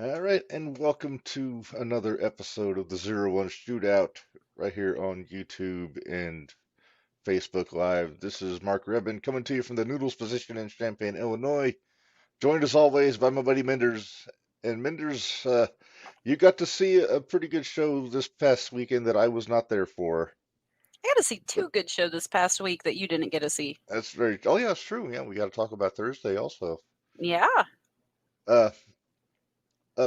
All right, and welcome to another episode of the Zero One Shootout right here on YouTube and Facebook Live. This is Mark Rebin coming to you from the Noodles position in Champaign, Illinois. Joined as always by my buddy Minderz. And Minderz, you got to see a pretty good show this past weekend that I was not there for. I got to see But two good shows this past week that you didn't get to see. that's very, oh yeah, it's true. Yeah, we got to talk about Thursday also. Yeah. Uh, we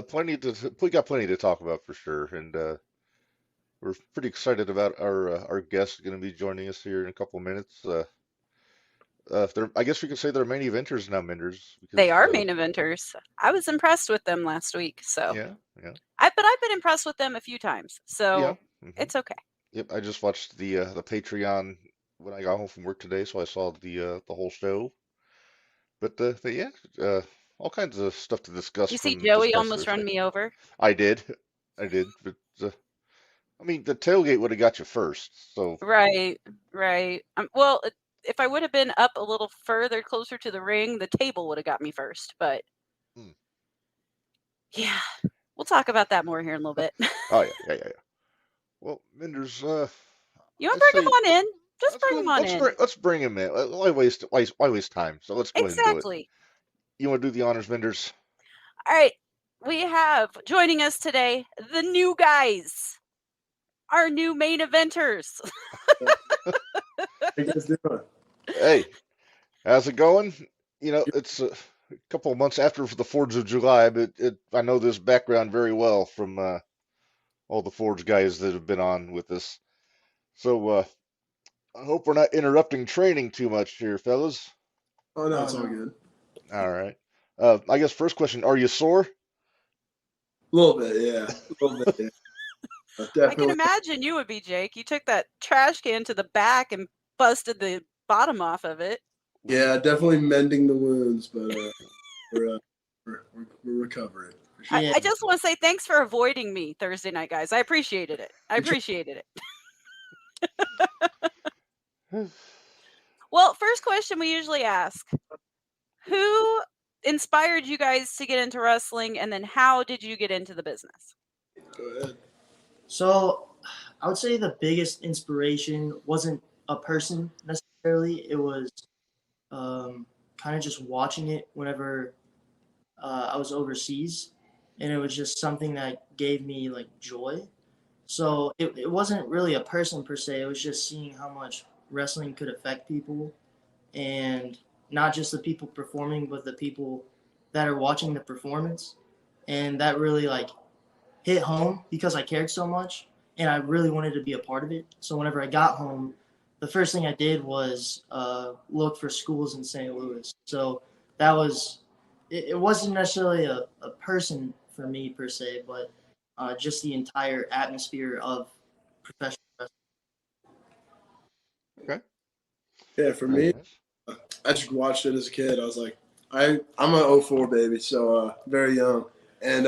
got plenty to talk about for sure. And we're pretty excited about our guest going to be joining us here in a couple of minutes. I guess we could say they're main eventers now, Minderz, They because are main eventers. I was impressed with them last week, so yeah, yeah, but I've been impressed with them a few times, yeah. so hmm it's okay. Yep, I just watched the Patreon when I got home from work today, so I saw the whole show. But yeah, all kinds of stuff to discuss You see from this Joey past almost Thursday. run me over? I did, I did, but I mean the tailgate would have got you first, so Right, right. If I would have been up a little further, closer to the ring, the table would have got me first. But mm. yeah, we'll talk about that more here in a little bit. Oh yeah, yeah, yeah, yeah. Well, Minderz, You want I'd to bring say them on in? Just let's go bring them ahead. on in. Let's bring him in. Why waste time? So let's go ahead and do it. Exactly. You want to do the honors, Minderz? All right. We have joining us today the new guys, our new main eventers. How you guys doing? Hey, how's it going? It's a couple of months after the Forge of July, but I know this background very well from all the Forge guys that have been on with us. So I hope we're not interrupting training too much here, fellas. Oh no, it's all good. All right. I guess first question: are you sore? A little bit, yeah. A little bit, yeah. I can Definitely. imagine you would be, Jake. You took that trash can to the back and busted the bottom off of it. Yeah, definitely mending the wounds, but we're, uh, we're recovering. For sure. I just want to say thanks for avoiding me Thursday night, guys. I appreciated it. I appreciated it. Well, first question we usually ask: who inspired you guys to get into wrestling, and then how did you get into the business? Go ahead. So, I would say the biggest inspiration wasn't a person necessarily. It was kind of just watching it whenever I was overseas, and it was just something that gave me like joy. So it wasn't really a person per se. It was just seeing how much wrestling could affect people, and not just the people performing, but the people that are watching the performance. And that really like hit home because I cared so much and I really wanted to be a part of it. So whenever I got home, the first thing I did was look for schools in St. Louis. So that was, it wasn't necessarily a person for me per se, but just the entire atmosphere of professional wrestling. Okay. Yeah, for Very me, nice. I just watched it as a kid. I was like, I'm an '04 baby, so very young. And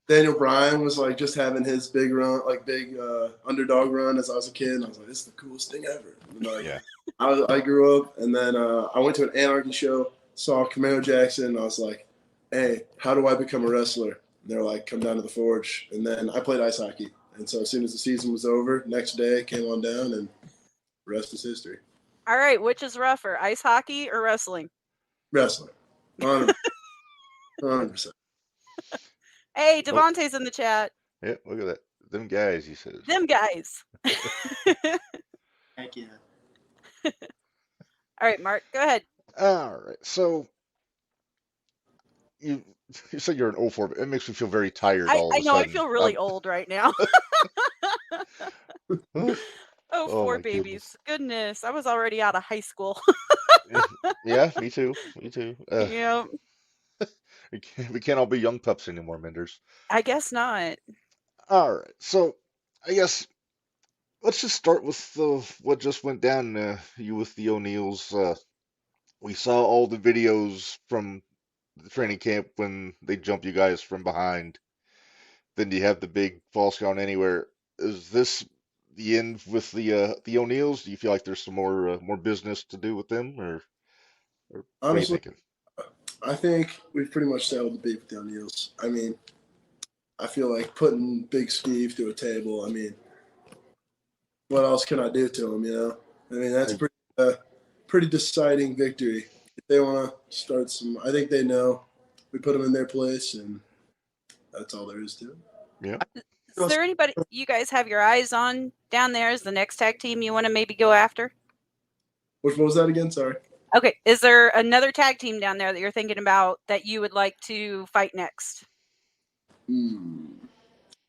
Daniel Bryan was like just having his big run, like big underdog run as I was a kid. And I was like, this is the coolest thing ever. And like, Yeah. I grew up, and then I went to an Anarchy show, saw Camaro Jackson, and I was like, hey, how do I become a wrestler? And they're like, come down to the Forge. And then I played ice hockey. And so as soon as the season was over, next day came on down, and the rest is history. All right, which is rougher, ice hockey or wrestling? Wrestling. 100%. 100%. Hey, Devontae's in the chat. Yeah, look at that. Them guys, he says. Them guys. Heck yeah. All right, Mark, go ahead. All right. So you said you're an 04, but it makes me feel very tired all of I a know, I sudden. feel really old right now. Oh, Oh, four my babies. Goodness, I was already out of high school. Yeah, me too. Me too. Yeah, We can't all be young pups anymore, Minderz. I guess not. All right. So I guess let's just start with what just went down. You with the O'Neills. We saw all the videos from the training camp when they jump you guys from behind. Then you have the big false count anywhere. Is this the end with the O'Neills? Do you feel like there's some more business to do with them, or what are you Honestly, thinking? I think we've pretty much settled the beef with the O'Neills. I mean, I feel like putting Big Steve through a table. I mean, what else can I do to him? You know, I mean that's a pretty deciding victory. If they want to start some, I think they know. We put them in their place, and that's all there is to it. Yeah. Is there anybody you guys have your eyes on down there as the next tag team you want to maybe go after? What was that again? Sorry. Okay. Is there another tag team down there that you're thinking about that you would like to fight next?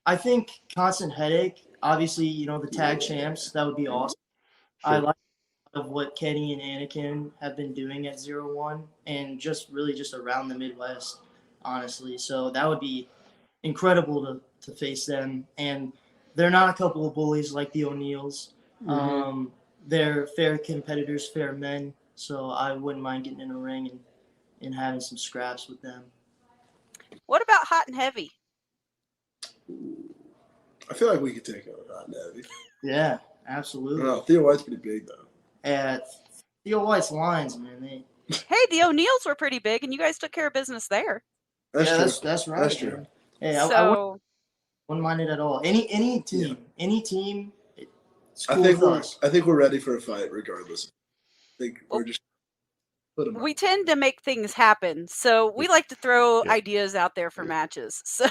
I think Constant Headache. Obviously, you know, the tag champs. That would be awesome. Sure. I like of what Kenny and Anakin have been doing at 0-1 and just really just around the Midwest, honestly. So that would be incredible to face them. And they're not a couple of bullies like the O'Neills. They're fair competitors, fair men. So I wouldn't mind getting in a ring and having some scraps with them. What about Hot and Heavy? I feel like we could take out Hot and Heavy. Yeah, absolutely. No, Theo White's pretty big though. Theo White's lines, man. Hey, the O'Neills were pretty big, and you guys took care of business there. That's true. That's right. That's true. Man. Hey, So I wouldn't mind it at all. Any team, it's cool I think we're ready for a fight regardless. I think we're just put them. we tend to make things happen. So we like to throw ideas out there for matches. So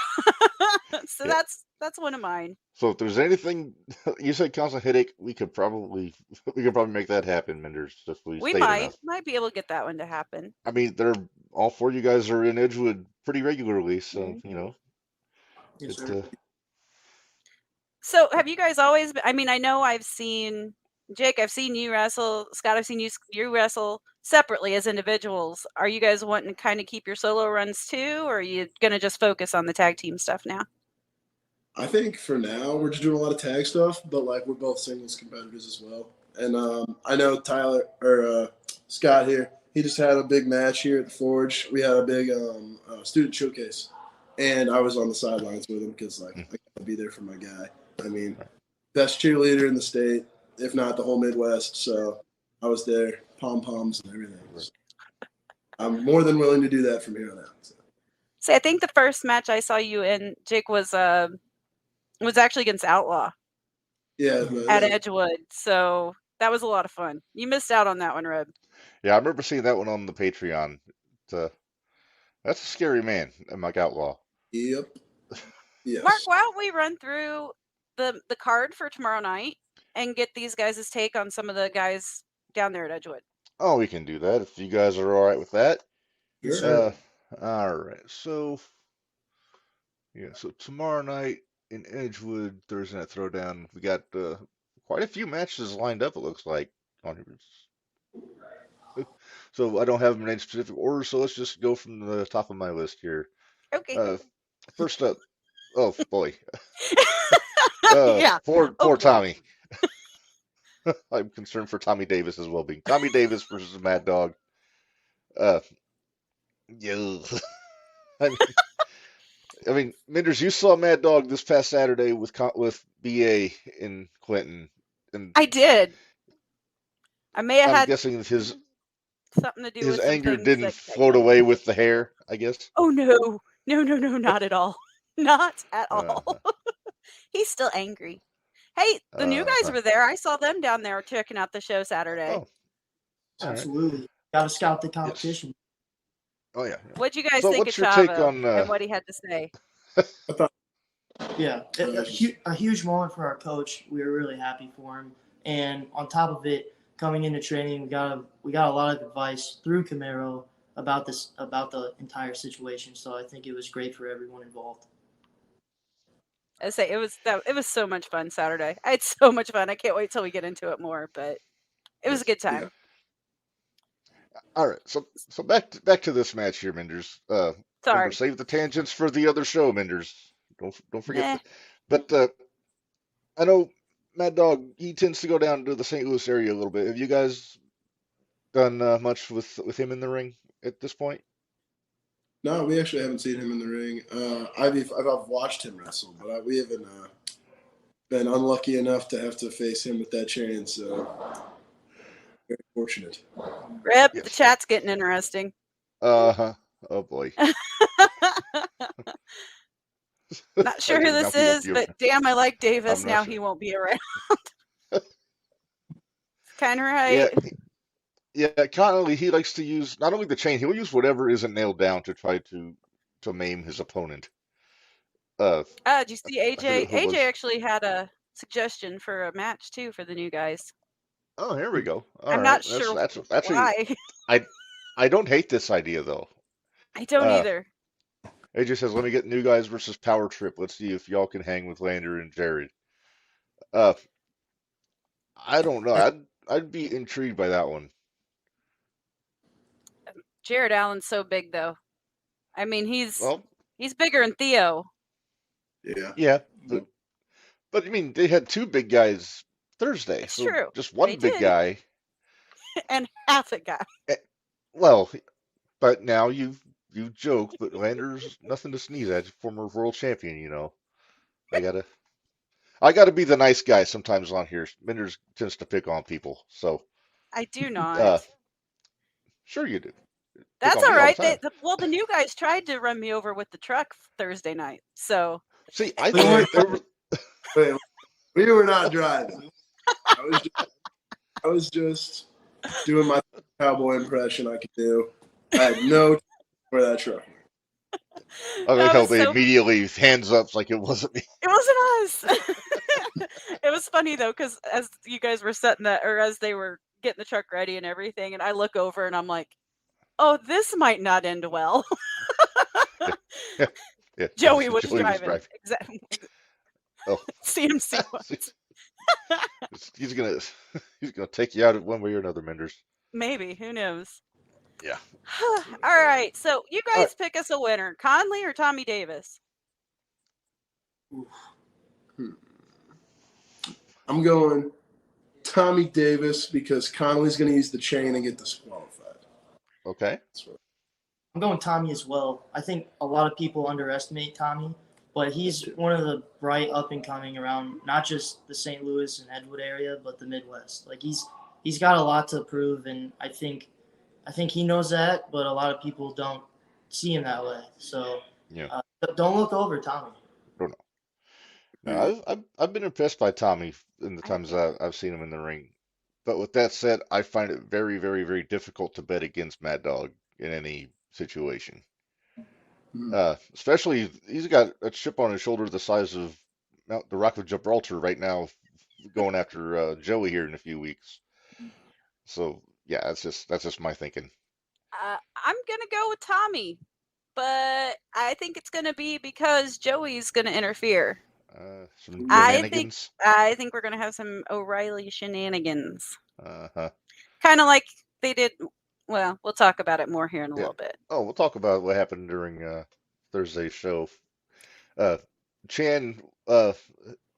that's one of mine. So if there's anything you said, Constant Headache, we could probably make that happen, Minderz, if we We stayed enough. might be able to get that one to happen. I mean, they're all four of you guys are in Edgewood pretty regularly, so you know. Yes, So have you guys always been, I mean, I know I've seen Jake, I've seen you wrestle, Scott, I've seen you wrestle separately as individuals. Are you guys wanting to kind of keep your solo runs too, or are you gonna just focus on the tag team stuff now? I think for now we're just doing a lot of tag stuff, but like we're both singles competitors as well. And I know Tyler or Scott here. He just had a big match here at the Forge. We had a big student showcase, and I was on the sidelines with him because like I gotta be there for my guy. I mean, best cheerleader in the state, if not the whole Midwest. So I was there, pom poms and everything. So I'm more than willing to do that from here on out. So. See, I think the first match I saw you in, Jake, was actually against Outlaw. Yeah, at Edgewood. So that was a lot of fun. You missed out on that one, Reb. Yeah, I remember seeing that one on the Patreon. That's a scary man, Mike Outlaw. Yep. Yes. Mark, why don't we run through the card for tomorrow night and get these guys' take on some of the guys down there at Edgewood? Oh, we can do that if you guys are all right with that. Sure. All right. So tomorrow night in Edgewood, Thursday Night Throwdown, we got quite a few matches lined up, it looks like. So I don't have them in any specific order, so let's just go from the top of my list here. Okay. First up, oh boy. Yeah. Poor Tommy. I'm concerned for Tommy Davis' well-being. Tommy Davis versus Mad Dog. Yeah. I mean, Minderz, you saw Mad Dog this past Saturday with BA in Clinton, and I did. I may have I'm had guessing his something to do with his anger things didn't that float away with the hair, I guess. Oh no, not at all, not at all. He's still angry. Hey, the new guys were there. I saw them down there checking out the show Saturday. Oh, absolutely. Right. Got to scout the competition. Yes. Oh yeah. What'd you guys so think what's of your Chavo take on, and what he had to say? Yeah, a huge moment for our coach. We were really happy for him, and on top of it, coming into training, we got a lot of advice through Camaro about the entire situation. So I think it was great for everyone involved. I say it was so much fun Saturday. I had so much fun. I can't wait till we get into it more, but it was a good time. Yeah. All right, so back to this match here, Minderz. Sorry. Remember, save the tangents for the other show, Minderz. Don't forget. But I know Mad Dog, he tends to go down to the St. Louis area a little bit. Have you guys done much with him in the ring at this point? No, we actually haven't seen him in the ring. I've watched him wrestle, but we haven't been unlucky enough to have to face him with that chain. So very fortunate. Rip, yes. The chat's getting interesting. Oh boy. Not sure who this is, but damn, I like Davis. Now he won't be around. Kind of right. Yeah, Connolly, he likes to use not only the chain, he'll use whatever isn't nailed down to try to maim his opponent. Did you see AJ? AJ actually had a suggestion for a match too for the new guys. Oh, here we go. I'm not sure that's why. I don't hate this idea though. I don't either. AJ says, "Let me get new guys versus Power Trip. Let's see if y'all can hang with Lander and Jared." I don't know. I'd be intrigued by that one. Jared Allen's so big though. I mean, he's bigger than Theo. Yeah. Yeah, but I mean, they had two big guys Thursday. It's so true. Just one big guy and half a guy. Well, but now you joke, but Lander's nothing to sneeze at. Former world champion, you know. I gotta be the nice guy sometimes on here. Minderz tends to pick on people, so. I do not. Sure you do. That's all right. The new guys tried to run me over with the truck Thursday night. So. See, I thought we were not driving. I was just doing my cowboy impression I could do. I had no where that truck went. I like how they immediately hands up like it wasn't me. It wasn't us. It was funny though, because as you guys were setting that, or as they were getting the truck ready and everything, and I look over and I'm like, "Oh, this might not end well." Yeah. Joey was driving. Exactly. Oh. CMC was. He's gonna take you out one way or another, Minderz. Maybe. Who knows? Yeah. All right. So you guys pick us a winner, Conley or Tommy Davis? I'm going Tommy Davis because Conley's going to use the chain and get disqualified. Okay. I'm going Tommy as well. I think a lot of people underestimate Tommy, but he's one of the bright up and coming around not just the St. Louis and Edgewood area, but the Midwest. Like he's got a lot to prove, and I think he knows that, but a lot of people don't see him that way. So don't look over Tommy. Don't know. No, I've been impressed by Tommy in the times I've seen him in the ring. But with that said, I find it very, very, very difficult to bet against Mad Dog in any situation. Especially, he's got a chip on his shoulder the size of the Rock of Gibraltar right now, going after Joey here in a few weeks. So yeah, that's just my thinking. I'm gonna go with Tommy, but I think it's gonna be because Joey's gonna interfere. Some shenanigans. I think we're gonna have some O'Reilly shenanigans. Uh-huh. Kind of like they did. Well, we'll talk about it more here in a little bit. Oh, we'll talk about what happened during Thursday's show. Chan,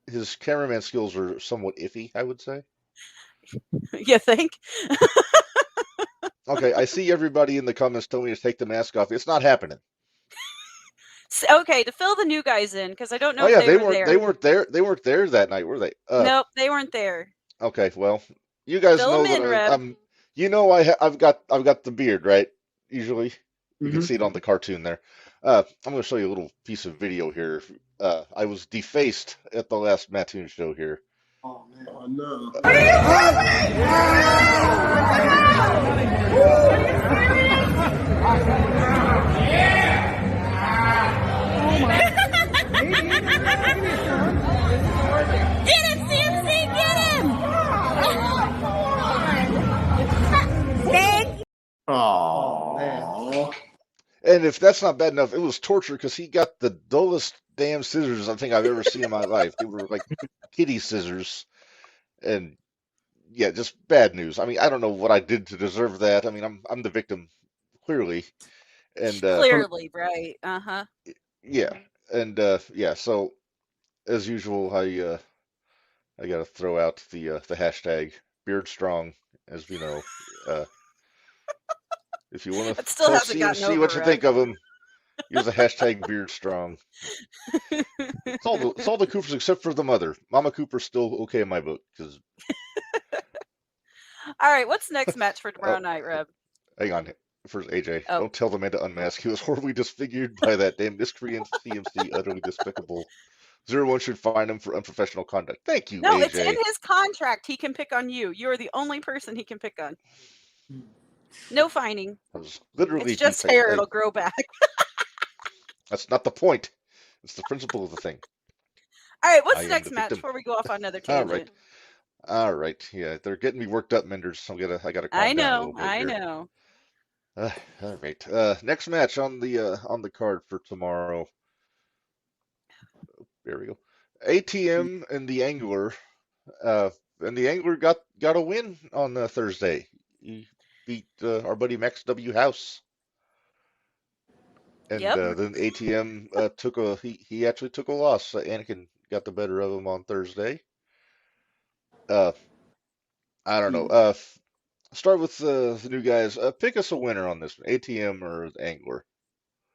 his cameraman skills are somewhat iffy, I would say. You think? Okay, I see everybody in the comments telling me to take the mask off. It's not happening. Okay, to fill the new guys in, because I don't know. They weren't there. They weren't there that night, were they? Nope, they weren't there. Okay, well, you guys know that you know I've got the beard, right? Usually, you can see it on the cartoon there. I'm going to show you a little piece of video here. I was defaced at the last Mattoon show here. Oh man! Oh no! Get him, CMC! Get him! Oh man! And if that's not bad enough, it was torture because he got the dullest damn scissors I think I've ever seen in my life. They were like kitty scissors, and yeah, just bad news. I mean, I don't know what I did to deserve that. I mean, I'm the victim clearly, and clearly, right? Yeah, and yeah. So as usual, I got to throw out the hashtag BeardStrong, as we know. If you want to see what you think of him, use the hashtag BeardStrong. It's all the Coopers except for the mother. Mama Cooper's still okay in my book. Cause... All right, what's next match for tomorrow night, Reb? Hang on. First, AJ, Oh. don't tell the man to unmask. He was horribly disfigured by that damn miscreant CMC. Utterly despicable. 0-1 should fine him for unprofessional conduct. Thank you, No, it's in AJ. his contract. He can pick on you. You are the only person he can pick on. No fining. I was literally It's just hair. It'll grow back. That's not the point. It's the principle of the thing. All right, what's I the am next the match victim. before we go off on another All tangent? right. All right. Yeah, they're getting me worked up, Minderz. I gotta calm down a little bit I here. know. All right. Next match on the card for tomorrow. There we go. ATM and the Angler. And the Angler got a win on Thursday. He beat our buddy Max W. House. And Yep. then ATM he actually took a loss. Anakin got the better of him on Thursday. I don't know. Start with the new guys. Pick us a winner on this one, ATM or the Angler.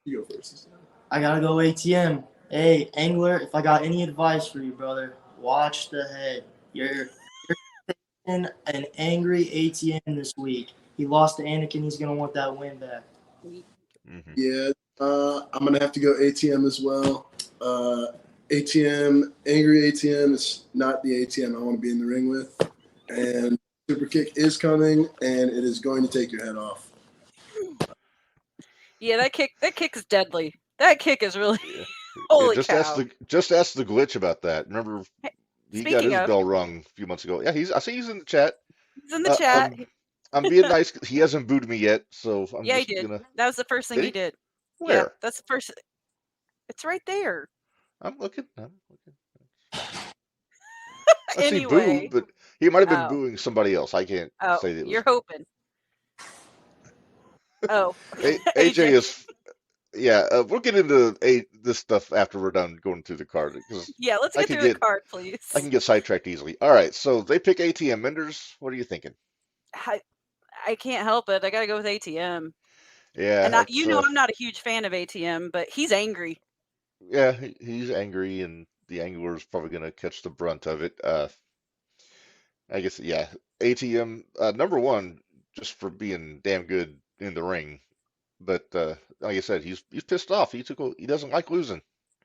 You go first. I gotta go ATM. Hey, Angler, if I got any advice for you, brother, watch the head. You're facing an angry ATM this week. He lost to Anakin. He's gonna want that win back. Mm-hmm. Yeah, I'm gonna have to go ATM as well. ATM, angry ATM is not the ATM I want to be in the ring with, and super kick is coming, and it is going to take your head off. Yeah, that kick is deadly. That kick is really Yeah. holy just cow. ask the glitch about that. Remember, he got Speaking his of- bell rung a few months ago. Yeah, I see he's in the chat. He's in the chat. I'm being nice. He hasn't booed me yet, so I'm Yeah, just he did. gonna. That was the first thing Did he he? did. Yeah, Where? that's the first. It's right there. I'm looking. I see Anyway. boo, but he might have been Oh. booing somebody else. I can't Oh, say that it was. you're hoping. Oh, AJ is. Yeah, we'll get into this stuff after we're done going through the card because Yeah, let's I get can through the get- card, please. I can get sidetracked easily. All right, so they pick ATM. Minderz, what are you thinking? I can't help it. I gotta go with ATM. Yeah, And it's, I'm not a huge fan of ATM, but he's angry. yeah, he's angry, and the Angler's probably gonna catch the brunt of it. I guess yeah, ATM number one just for being damn good in the ring, but like I said, he's pissed off. He doesn't like losing.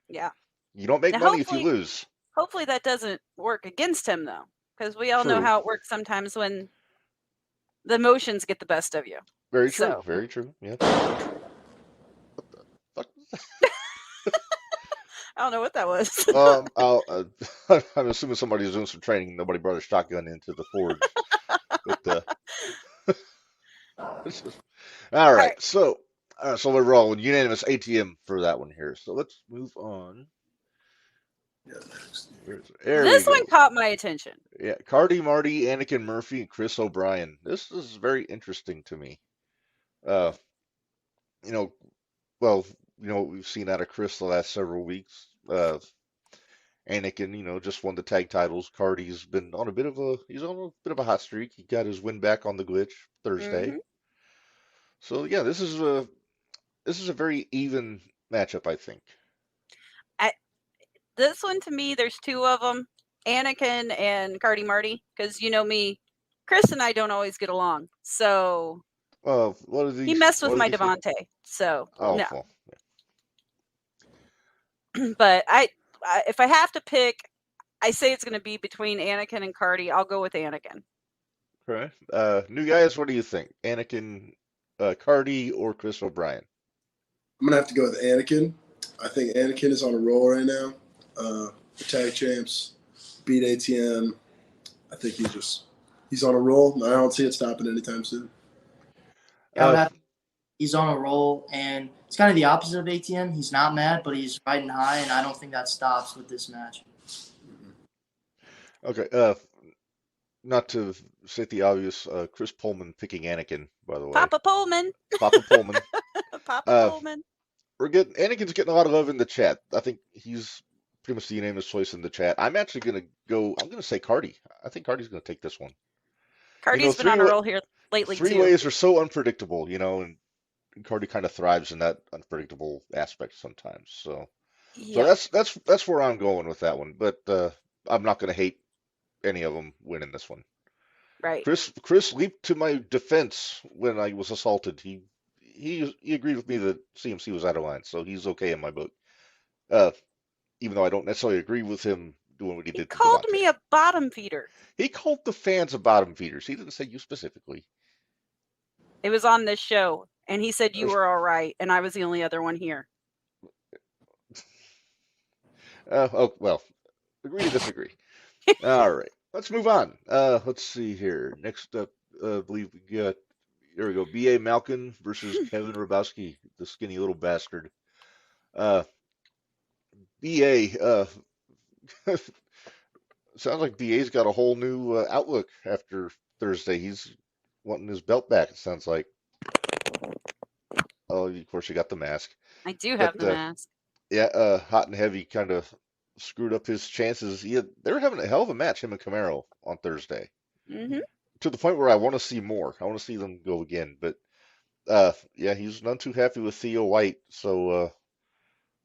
Yeah. You don't make Now, money if you hopefully- lose. Hopefully that doesn't work against him though, because we all know True. how it works sometimes when the emotions get the best of you. Very true. So- Very true. Yeah. What the fuck? I don't know what that was. I'm assuming somebody's doing some training. Nobody brought a shotgun into the forge. But, all right, right. so we're rolling unanimous ATM for that one here. So let's move on. There This we one go. caught my attention. Yeah, Cardi, Marty, Anakin Murphy, and Chris O'Brien. This is very interesting to me. What we've seen out of Chris the last several weeks. Anakin, just won the tag titles. Cardi's been on a bit of a hot streak. He got his win back on the glitch Thursday. Mhm. So yeah, this is a very even matchup, I think. This one to me, there's two of them, Anakin and Cardi Marty, because you know me, Chris and I don't always get along. So Well, what are these? he messed with what my did he say? Devontae. So Oh, no. well, But I if I have to pick, I say it's going to be between Anakin and Cardi. I'll go with Anakin. okay. New guys, what do you think? Anakin, Cardi, or Chris O'Brien? I'm gonna have to go with Anakin. I think Anakin is on a roll right now. The tag champs beat ATM. I think he's on a roll. I don't see it stopping anytime soon. He's on a roll, and it's kind of the opposite of ATM. He's not mad, but he's riding high, and I don't think that stops with this match. Okay. Not to state the obvious, Chris Pullman picking Anakin, by the way. Papa Pullman. Papa Pullman. Papa Pullman. Anakin's getting a lot of love in the chat. I think he's pretty much the unanimous choice in the chat. I'm actually gonna say Cardi. I think Cardi's gonna take this one. Cardi's been on a roll here lately Three too. ways are so unpredictable, and Cardi kind of thrives in that unpredictable aspect sometimes. So Yeah. that's where I'm going with that one. But I'm not gonna hate any of them winning this one. Right. Chris leaped to my defense when I was assaulted. He he agreed with me that CMC was out of line, so he's okay in my book. Uh, even though I don't necessarily agree with him doing what he He did to called Devontae. me a bottom feeder. He called the fans a bottom feeders. He didn't say you specifically. It was on this show, and he said you were all right, and I was the only other one here. Oh well, agree to disagree. All right, let's move on. Let's see here. Next up, I believe we got. There we go. B.A. Malkin versus Kevin Rabowski, the skinny little bastard. B.A. Sounds like BA's got a whole new outlook after Thursday. He's wanting his belt back, it sounds like. Oh, of course, you got the mask. I do have But the mask. yeah, Hot and Heavy kind of screwed up his chances. They were having a hell of a match, him and Camaro, on Thursday. Hmm. To the point where I want to see more. I want to see them go again. But yeah, he's none too happy with Theo White. So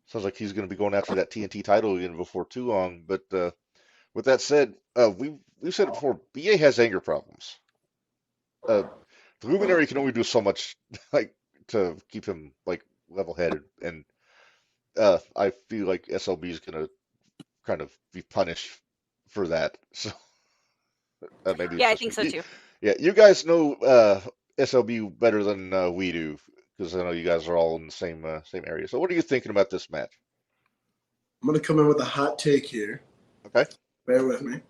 sounds like he's going to be going after that TNT title again before too long. But with that said, we've said it before. BA has anger problems. The Luminary can only do so much, like, to keep him like level-headed, and I feel like SLB is going to kind of be punished for that. So maybe Yeah, it's I just think me. so too. Yeah, you guys know SLB better than we do, because I know you guys are all in the same area. So what are you thinking about this match? I'm going to come in with a hot take here. Okay. Bear with me.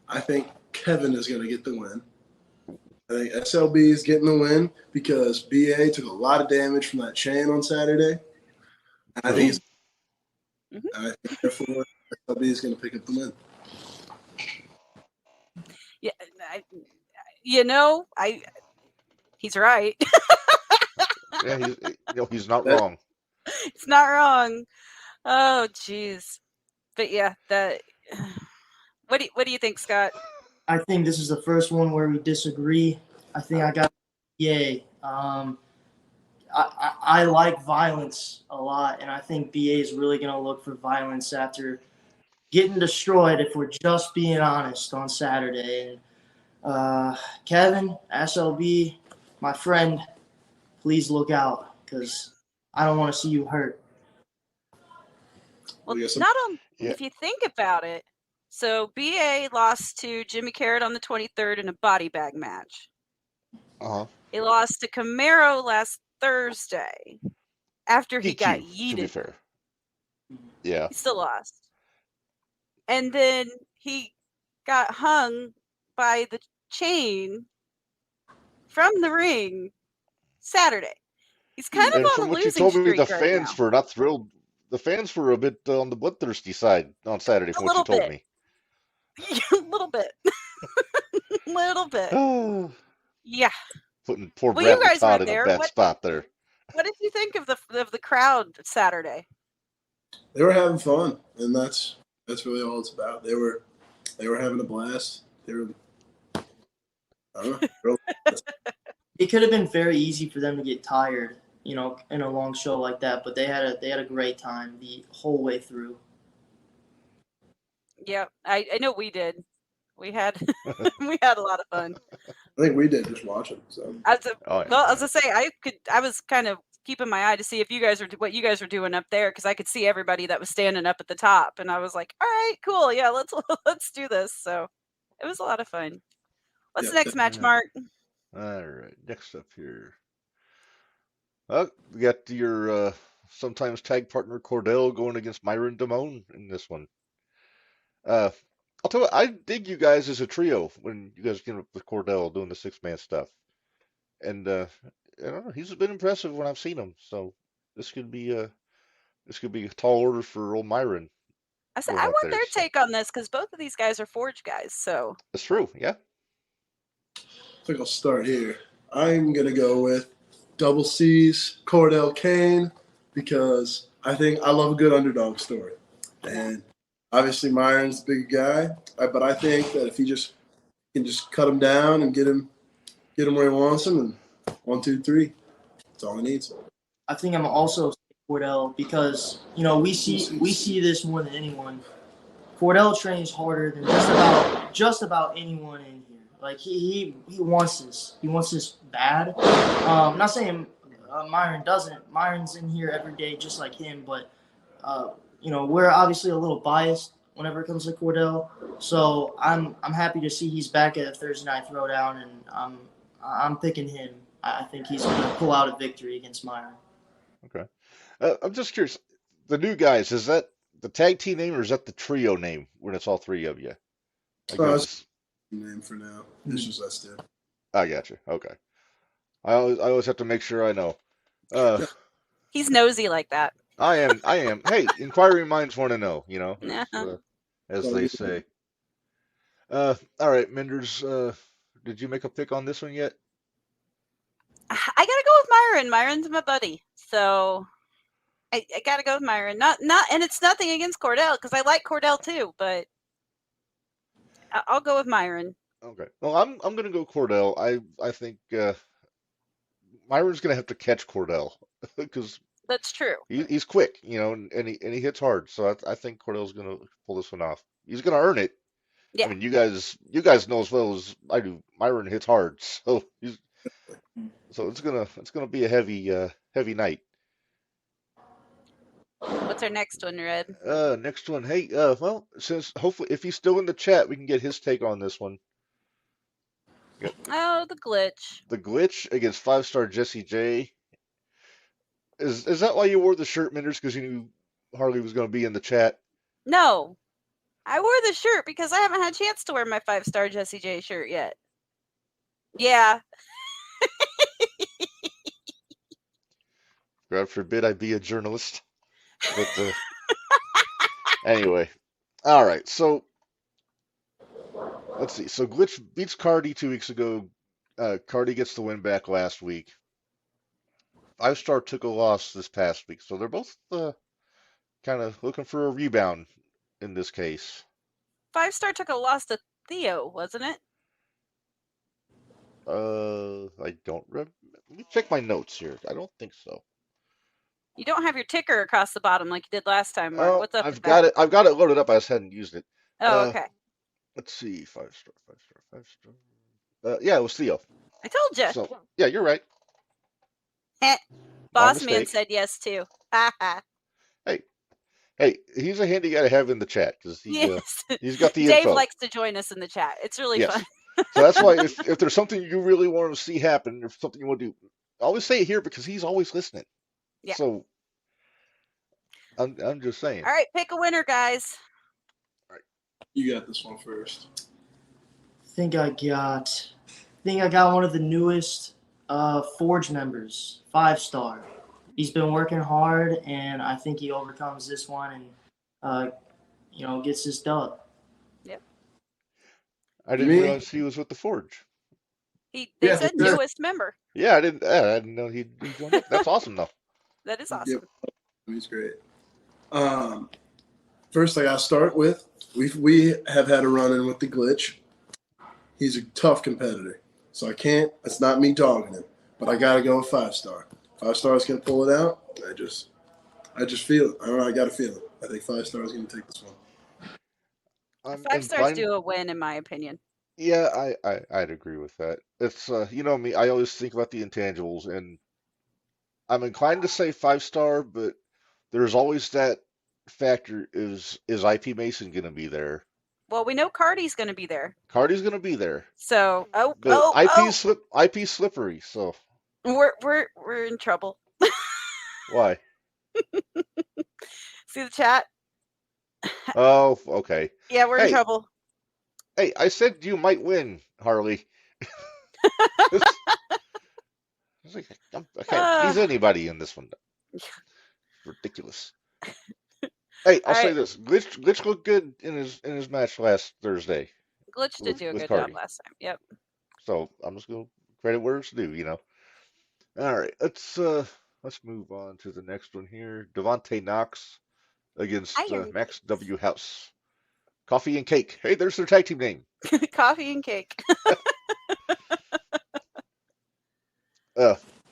I think Kevin is going to get the win. I think SLB is getting the win because BA took a lot of damage from that chain on Saturday. And I think therefore SLB is going to pick up the win. Yeah, he's right. Yeah, he's not wrong. It's not wrong. Oh, jeez. But yeah, what do you think, Scott? I think this is the first one where we disagree. I think I got BA. I like violence a lot, and I think BA is really going to look for violence after getting destroyed, if we're just being honest, on Saturday. And Kevin, SLB, my friend, please look out, because I don't want to see you hurt. Well, Yes, if you think about it, so BA lost to Jimmy Carrot on the 23rd in a body bag match. Uh-huh. He lost to Camaro last Thursday after he got DQ, to be yeeted. fair. Yeah. He still lost. And then he got hung by the chain from the ring Saturday. He's kind of And on from a what you losing told me, streak the right fans now. were not thrilled. The fans were a bit on the bloodthirsty side on Saturday, from what you told me. A little bit. Little bit. Oh, Yeah. putting poor Well, you Bradley guys Todd were in a there. bad spot there. What did you think of the crowd Saturday? They were having fun, and that's really all it's about. They were having a blast. They were, I don't know. It could have been very easy for them to get tired, in a long show like that, but they had a great time the whole way through. Yeah, I know we did. We had we had a lot of fun. I think we did just watching. So Well, as I say, I was kind of keeping my eye to see if what you guys were doing up there, because I could see everybody that was standing up at the top, and I was like, all right, cool, yeah, let's do this. So it was a lot of fun. What's the next match, Mark? All right, next up here. We got your sometimes tag partner Cordell going against Myron Damone in this one. I'll tell you, I dig you guys as a trio when you guys get up with Cordell doing the 6-man stuff, and I don't know, he's been impressive when I've seen him. So this could be a tall order for old Myron. I want their take on this, because both of these guys are Forge guys. So that's true. Yeah. I think I'll start here. I'm gonna go with Double C's Cordell Kane, because I love a good underdog story, and obviously Myron's a big guy, but I think that if he can just cut him down and get him where he wants him, and 1, 2, 3, that's all he needs. I think I'm also Cordell, because we see this more than anyone. Cordell trains harder than just about anyone in here. Like he wants this. He wants this bad. I'm not saying Myron doesn't. Myron's in here every day just like him, but we're obviously a little biased whenever it comes to Cordell. So I'm happy to see he's back at a Thursday Night Throwdown, and I'm picking him. I think he's going to pull out a victory against Myron. Okay. I'm just curious. The new guys, is that the tag team name or is that the trio name when it's all three of you? It's name for now. It's just us two. I got you. Okay. I always have to make sure I know. He's nosy like that. I am. Hey, inquiring minds want to know, Uh-huh. as they say. All right, Minderz, did you make a pick on this one yet? I gotta go with Myron. Myron's my buddy, so I gotta go with Myron. Not, and it's nothing against Cordell because I like Cordell too, but I'll go with Myron. Okay. Well, I'm gonna go Cordell. I think Myron's gonna have to catch Cordell because That's true. he's quick, and he hits hard. So I think Cordell's gonna pull this one off. He's gonna earn it. Yeah. I mean, you guys know as well as I do. Myron hits hard, so it's gonna be a heavy night. What's our next one, Red? Next one. Hey, well, since hopefully if he's still in the chat, we can get his take on this one. Yep. Oh, the glitch. The glitch against 5-star Jesse J. Is that why you wore the shirt, Minderz? Because you knew Harley was going to be in the chat? No, I wore the shirt because I haven't had a chance to wear my 5-star Jesse J shirt yet. Yeah. God forbid I be a journalist. But anyway, all right. So let's see. So Glitch beats Cardi 2 weeks ago. Cardi gets the win back last week. 5-star took a loss this past week, so they're both kind of looking for a rebound in this case. 5-star took a loss to Theo, wasn't it? I don't remember. Let me check my notes here. I don't think so. You don't have your ticker across the bottom like you did last time, Mark. What's up? I've got it loaded up. I just hadn't used it. Oh, okay. Let's see. 5-star. Yeah, it was Theo. I told you. So yeah, you're right. Boss man said yes too. Hey, he's a handy guy to have in the chat because Yes. he's got the Dave info. likes to join us in the chat. It's really Yes. fun. So that's why if there's something you really want to see happen, or something you want to do, always say it here because he's always listening. Yeah. So I'm just saying. All right, pick a winner, guys. You got this one first. I think I got one of the newest Forge members, 5-star. He's been working hard, and I think he overcomes this one and gets his dub. Yep. I didn't realize he was with the Forge. They said newest member. Yeah, I didn't know he joined up. That's awesome though. That is awesome. Yep. He's great. First I gotta start with we have had a run-in with the glitch. He's a tough competitor. So it's not me dogging him, but I gotta go with 5-star. 5-star is gonna pull it out. I just feel it. I got a feeling. I think 5-star is gonna take this one. 5-stars do a win, in my opinion. Yeah, I'd agree with that. It's me, I always think about the intangibles, and I'm inclined to say 5-star, but there's always that factor: is IP Mason gonna be there? Well, we know Cardi's going to be there. Cardi's gonna be there. So, IP slippery. So we're in trouble. why? See the chat? Oh, okay. Yeah, we're in trouble. Hey, I said you might win, Harley. I can't please anybody in this one. Ridiculous. Hey, I'll say this: Glitch looked good in his match last Thursday. Glitch did do a good Cardi. job last time. Yep. So I'm just gonna credit where it's due, All right, let's move on to the next one here. Devontae Knox against Max W. House. Coffee and Cake. Hey, there's their tag team name. Coffee and Cake.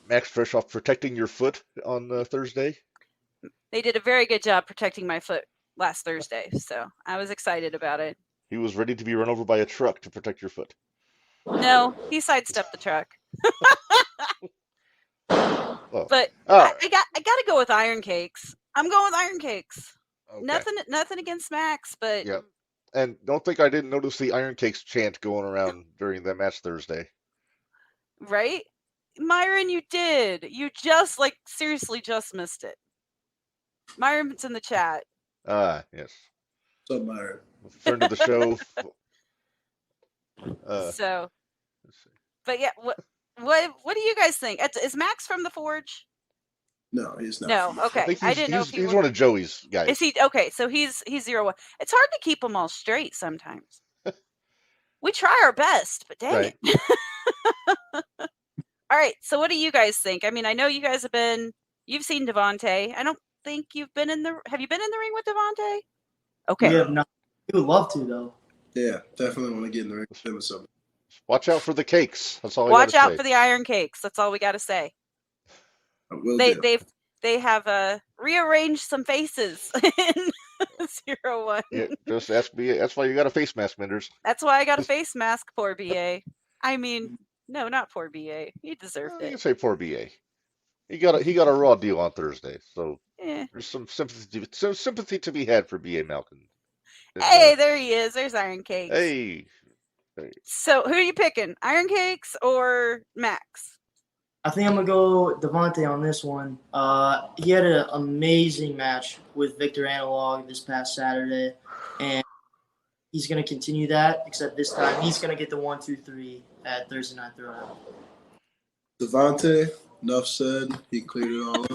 Max fresh off protecting your foot on Thursday. They did a very good job protecting my foot last Thursday, so I was excited about it. He was ready to be run over by a truck to protect your foot. No, he sidestepped the truck. Well, But all I got to go with Iron Cakes. I'm going with Iron Cakes. right. Okay. Nothing against Max, but Yep. And don't think I didn't notice the Iron Cakes chant going around during that match Thursday. right? Myron, you did. You just seriously just missed it. Myron's in the chat. Yes. What's up, Myron? Friend of the show. So, Let's see. but yeah, what do you guys think? Is Max from the Forge? No, he's not. No. I Okay. think I didn't know if he's he one of Joey's guys. is he okay? So he's 0-1. It's hard to keep them all straight sometimes. We try our best, but dang Right. it. All right. So what do you guys think? I mean, I know you guys you've seen Devontae. I don't think have you been in the ring with Devontae? Okay. We have not. We would love to though. Yeah, definitely want to get in the ring with him or something. Watch out for the cakes. That's all I Watch gotta out say. for the Iron Cakes. That's all we got to say. I will do. They have rearranged some faces in 0-1. Yeah, just ask me. That's why you got a face mask, Minderz. That's why I got a face mask, poor BA. I mean, no, not poor BA. He deserved You it. can say poor BA. He got a raw deal on Thursday, so Eh. there's some sympathy to be had for BA Malcolm. Hey, there he is. There's Iron Cakes. Hey. So who are you picking? Iron Cakes or Max? I think I'm gonna go Devontae on this one. He had an amazing match with Victor Analog this past Saturday, and he's gonna continue that. Except this time, he's gonna get the 1, 2, 3 at Thursday Night Throwdown. Devontae, enough said. He cleared it all up.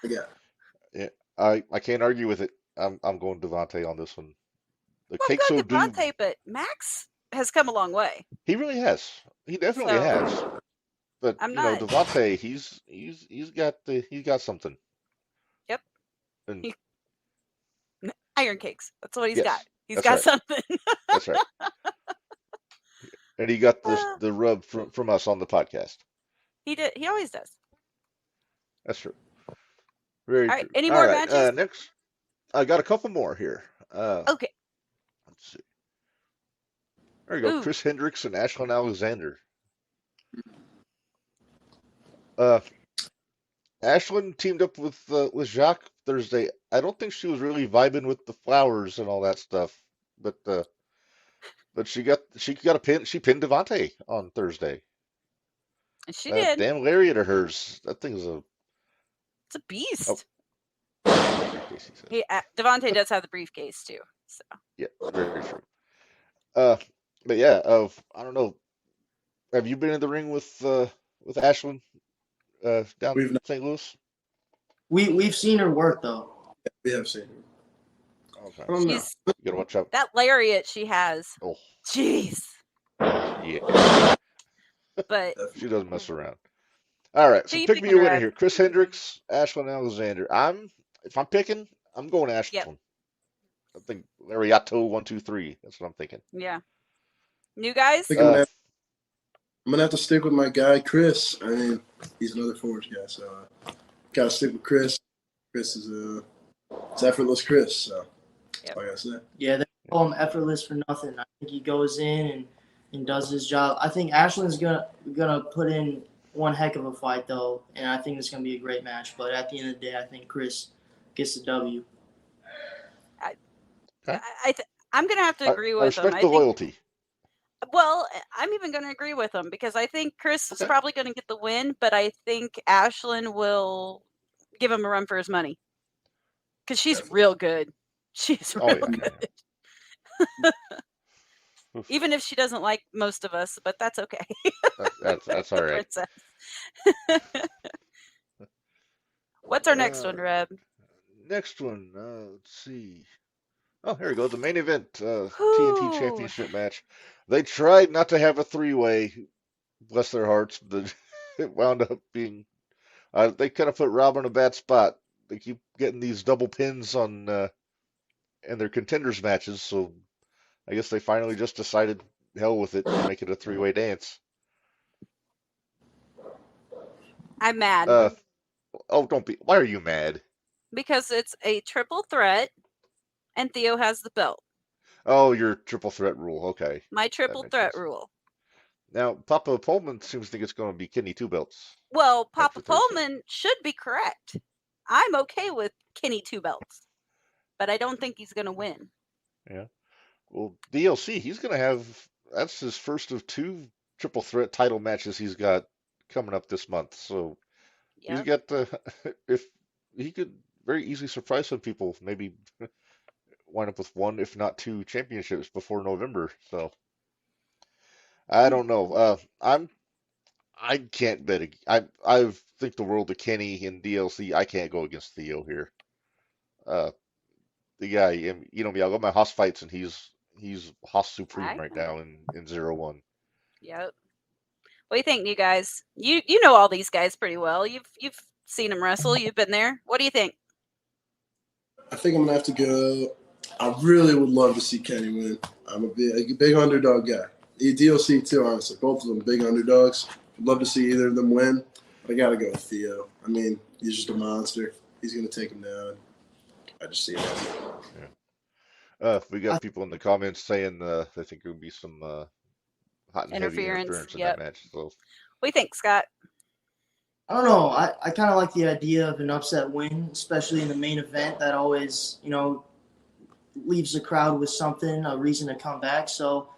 Yeah. Yeah, I can't argue with it. I'm going Devontae on this one. The Well, Cakes good will do. Devontae, but Max has come a long way. He really has. He definitely So, has. But I'm you know, not- Devontae, he's got something. Yep. And Iron Cakes. That's what he's Yes, got. He's that's got right. something. That's right. And he got the rub from us on the podcast. He did. He always does. That's true. Very All right. true. Any All more right, matches? next, I got a couple more here. Okay. Let's see. There you go. Ooh. Chris Hendricks and Ashlyn Alexander. Ashlyn teamed up with Jacques Thursday. I don't think she was really vibing with the flowers and all that stuff, but she got a pin. She pinned Devontae on Thursday. She did. Damn lariat of hers. That thing's It's a beast. briefcase, he said. Devontae does have the briefcase too. So Yeah, very true. But yeah, I don't know. Have you been in the ring with Ashlyn down We've in not. St. Louis? We've seen her work though. We have seen him. Okay. I don't know. she's You gotta watch out. that lariat she has. Oh, Jeez. yeah. But She doesn't mess around. All right, so Who you pick me picking, a winner Reb? here. Chris Hendricks, Ashlyn Alexander. If I'm picking, I'm going Ashlyn. Yep. I think Lariato 1, 2, 3. That's what I'm thinking. yeah. New guys? think I'm gonna have to stick with my guy Chris. I mean, he's another Forge guy, so gotta stick with Chris. Chris is it's effortless Chris. So that's all I gotta say. Yeah, they call him effortless for nothing. I think he goes in and does his job. I think Ashlyn's gonna put in one heck of a fight though, and I think it's gonna be a great match. But at the end of the day, I think Chris gets the W. I'm gonna have to agree I with him. respect the loyalty. Well, I'm even going to agree with him because I think Chris is probably going to get the win, but I think Ashlyn will give him a run for his money because she's real good. She's real good. Even if she doesn't like most of us, but that's okay. That's all right. What's our next one, Reb? Next one, let's see. Oh, here we go. The main event, TNT Championship match. They tried not to have a three-way, bless their hearts, but it wound up being. They kind of put Rob in a bad spot. They keep getting these double pins on in their contenders matches, so I guess they finally just decided, hell with it, and make it a three-way dance. I'm mad. Don't be. Why are you mad? Because it's a triple threat, and Theo has the belt. Oh, your triple threat rule. Okay. My triple makes threat sense. rule. Now, Papa Pullman seems to think it's going to be Kenny Two Belts Well, after Papa Thursday. Pullman should be correct. I'm okay with Kenny Two Belts, but I don't think he's going to win. Yeah. Well, DLC, he's going to have that's his first of 2 triple threat title matches he's got coming up this month. So he's Yep. got the if he could very easily surprise some people, maybe wind up with 1, if not 2 championships before November. So I don't know. I can't bet. I think the world of Kenny and DLC. I can't go against Theo here. Uh, the guy, you know me. I love my Haas fights, and he's Haas supreme I right know. now in 0-1. Yep. What do you think, you guys? You know all these guys pretty well. You've seen them wrestle. You've been there. What do you think? I think I'm gonna have to go. I really would love to see Kenny win. I'm a big underdog guy. DLC too, honestly. Both of them big underdogs. I'd love to see either of them win. But I gotta go with Theo. I mean, he's just a monster. He's gonna take him down. I just see it happening. We got people in the comments saying they think there would be some hot and heavy interference in that Yep. match. So What do you think, Scott? I don't know. I kind of like the idea of an upset win, especially in the main event. That always, leaves the crowd with something, a reason to come back. So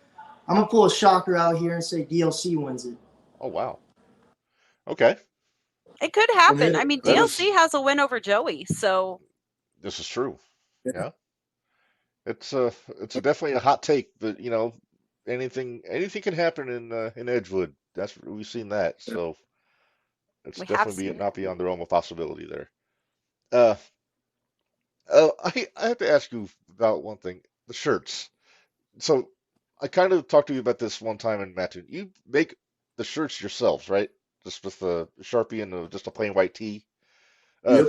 I'm going to pull a shocker out here and say DLC wins it. oh wow, okay, It could Well, happen. man, I mean, that DLC is has a win over Joey, so this is true. yeah. Yeah, it's definitely a hot take, but anything can happen in Edgewood. We've seen that, so it's we have definitely seen not it. beyond the realm of possibility there. Uh, I have to ask you about one thing, the shirts. So I kind of talked to you about this one time in Mattoon. You make the shirts yourselves, right? Just with the Sharpie and just a plain white tee. Uh, Yep.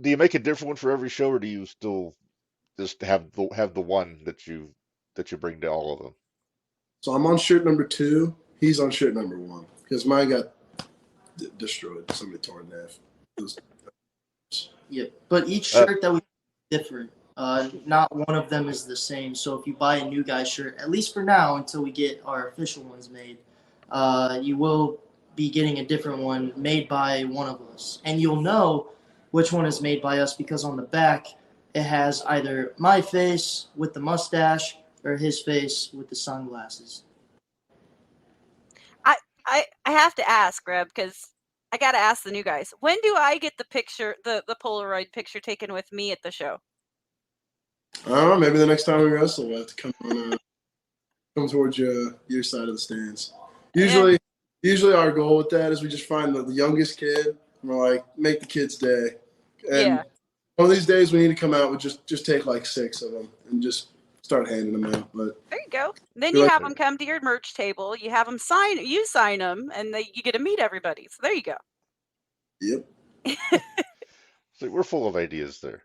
do you make a different one for every show, or do you still just have the one that you bring to all of them? So I'm on shirt number 2. He's on shirt number 1 because mine got destroyed. Somebody tore it in half. It was, Yeah, but each shirt that we different. Not one of them is the same. So if you buy a new guy's shirt, at least for now, until we get our official ones made, you will be getting a different one made by one of us, and you'll know which one is made by us because on the back it has either my face with the mustache or his face with the sunglasses. I have to ask, Reb, because I got to ask the new guys. When do I get the picture, the Polaroid picture taken with me at the show? I don't know. Maybe the next time we wrestle, we'll have to come towards your side of the stands. Usually our goal with that is we just find the youngest kid. And we're like, make the kid's day. And Yeah. one of these days we need to come out with just take like 6 of them and just start handing them out. But There you go. Then You're you like- have them come to your merch table. You have them you sign them, and you get to meet everybody. So there you go. yep. So we're full of ideas there.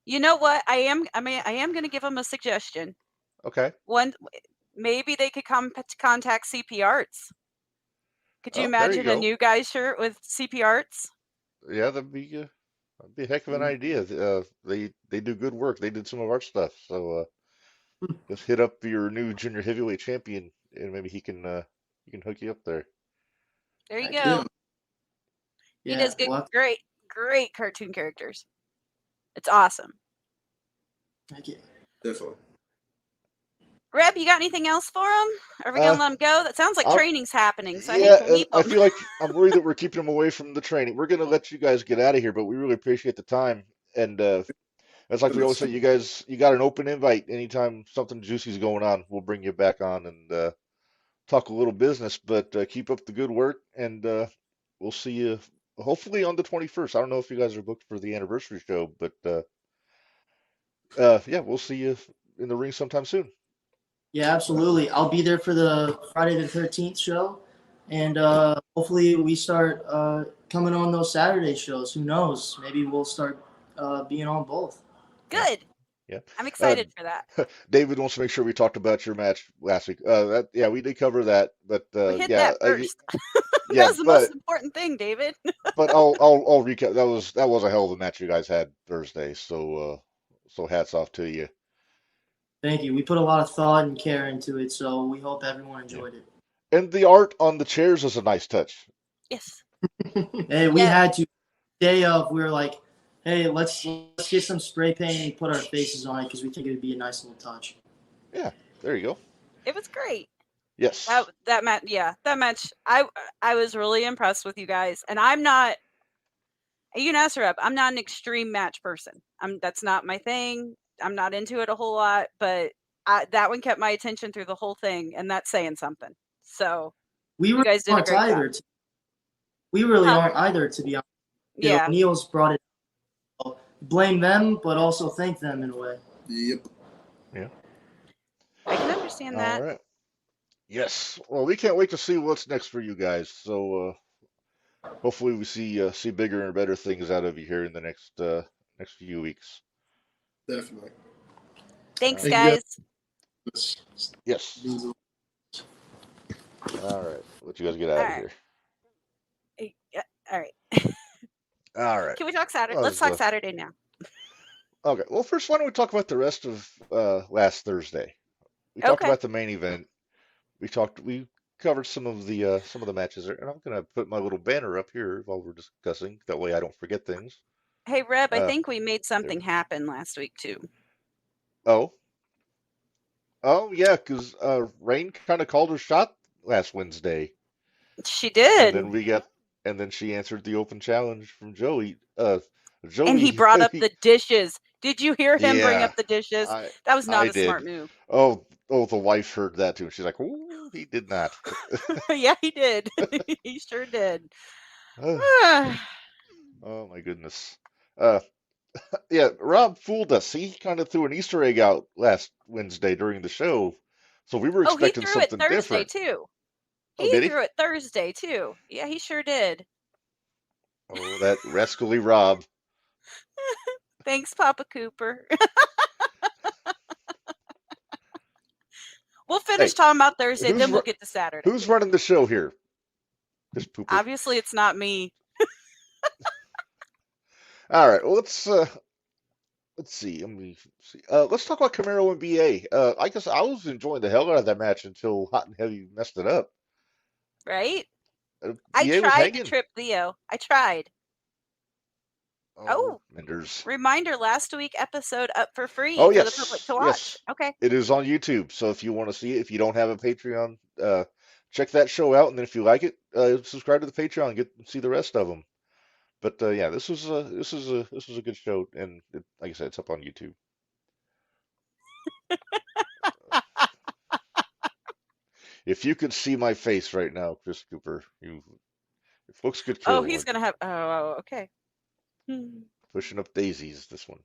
You know what? I am going to give them a suggestion. Okay. One, maybe they could contact CP Arts. Could you Oh, there you imagine a go. new guy's shirt with CP Arts? Yeah, that'd be a heck of an idea. They do good work. They did some of our stuff. So just hit up your new junior heavyweight champion, and maybe he can hook you up there. There you Heck go. yeah. He does good, Well, great cartoon characters. It's awesome. heck yeah. Definitely. Reb, you got anything else for him? Are we gonna let him go? That sounds like I'll- training's happening, so I Yeah, hate to leave I him. feel like I'm worried that we're keeping him away from the training. We're gonna let you guys get out of here, but we really appreciate the time. And it's like we always say, you got an open invite. Anytime something juicy's going on, we'll bring you back on and talk a little business. But keep up the good work, and we'll see you hopefully on the 21st. I don't know if you guys are booked for the anniversary show, but yeah, we'll see you in the ring sometime soon. Yeah, absolutely. I'll be there for the Friday the 13th show. And hopefully we start coming on those Saturday shows. Who knows? Maybe we'll start being on both. Good. Yeah. I'm excited for that. David wants to make sure we talked about your match last week. Yeah, we did cover that, but We hit yeah, that first. yeah, That was the most important thing, David. but I'll recap. That was a hell of a match you guys had Thursday. So hats off to you. Thank you. We put a lot of thought and care into it, so we hope everyone enjoyed it. And the art on the chairs is a nice touch. Yes. Hey, we Yeah. had to. Day of, we were like, hey, let's get some spray paint and put our faces on it because we think it would be a nice little touch. Yeah, there you go. It was great. Yes. That match, yeah, that match. I was really impressed with you guys, and I'm not. You can ask her up. I'm not an extreme match person. That's not my thing. I'm not into it a whole lot, but that one kept my attention through the whole thing, and that's saying something. So We you guys did a aren't great either. job. We really Huh. aren't either, to be honest. Yeah. Neil's brought it. Blame them, but also thank them in a way. Yep. Yeah. I can understand that. All right. Yes. Well, we can't wait to see what's next for you guys. So hopefully we see bigger and better things out of you here in the next few weeks. Definitely. Thanks, Thank you guys. guys. Yes. Means a lot. All right. Let you guys get out All of right. here. Yeah, all right. All right. Can we talk Saturday? Well, Let's talk Saturday now. Okay. Well, first, why don't we talk about the rest of last Thursday? We talked Okay. about the main event. We covered some of the matches there, and I'm gonna put my little banner up here while we're discussing. That way, I don't forget things. Hey, Reb, I Uh, think we made something happen last week too. Oh, yeah, because Rain kind of called her shot last Wednesday, She and did. then she answered the open challenge from Joey. And he brought up the dishes. Did you hear him bring Yeah, up the dishes? I That was not I a smart did. move. Oh, the wife heard that too, and she's like, "Oh, he did not." Yeah, he did. He sure did. Oh my goodness. Yeah, Rob fooled us. He kind of threw an Easter egg out last Wednesday during the show, so we were Oh, he expecting threw it something Thursday different. too. Oh, He did he? threw it Thursday too. Yeah, he sure did. Oh, that rascally Rob. Thanks, Papa Cooper. We'll finish Hey, talking about Thursday, who's then we'll ru- get to Saturday. who's running the show here? This pooper. Obviously, it's not me. All right, well, let's see. Let me see. Let's talk about Camaro and BA. I guess I was enjoying the hell out of that match until Hot and Heavy messed it up. Right? I BA was tried to hanging. trip Theo. I tried. Oh, Minderz. reminder, last week episode up for free Oh, for yes, the public to watch. yes. Okay. It is on YouTube, so if you want to see it, if you don't have a Patreon, check that show out, and then if you like it, subscribe to the Patreon and see the rest of them. But yeah, this was a good show, and like I said, it's up on YouTube. If you could see my face right now, Chris Cooper, if looks could kill Oh, he's one. gonna have. Oh, okay. Pushing up daisies, this one.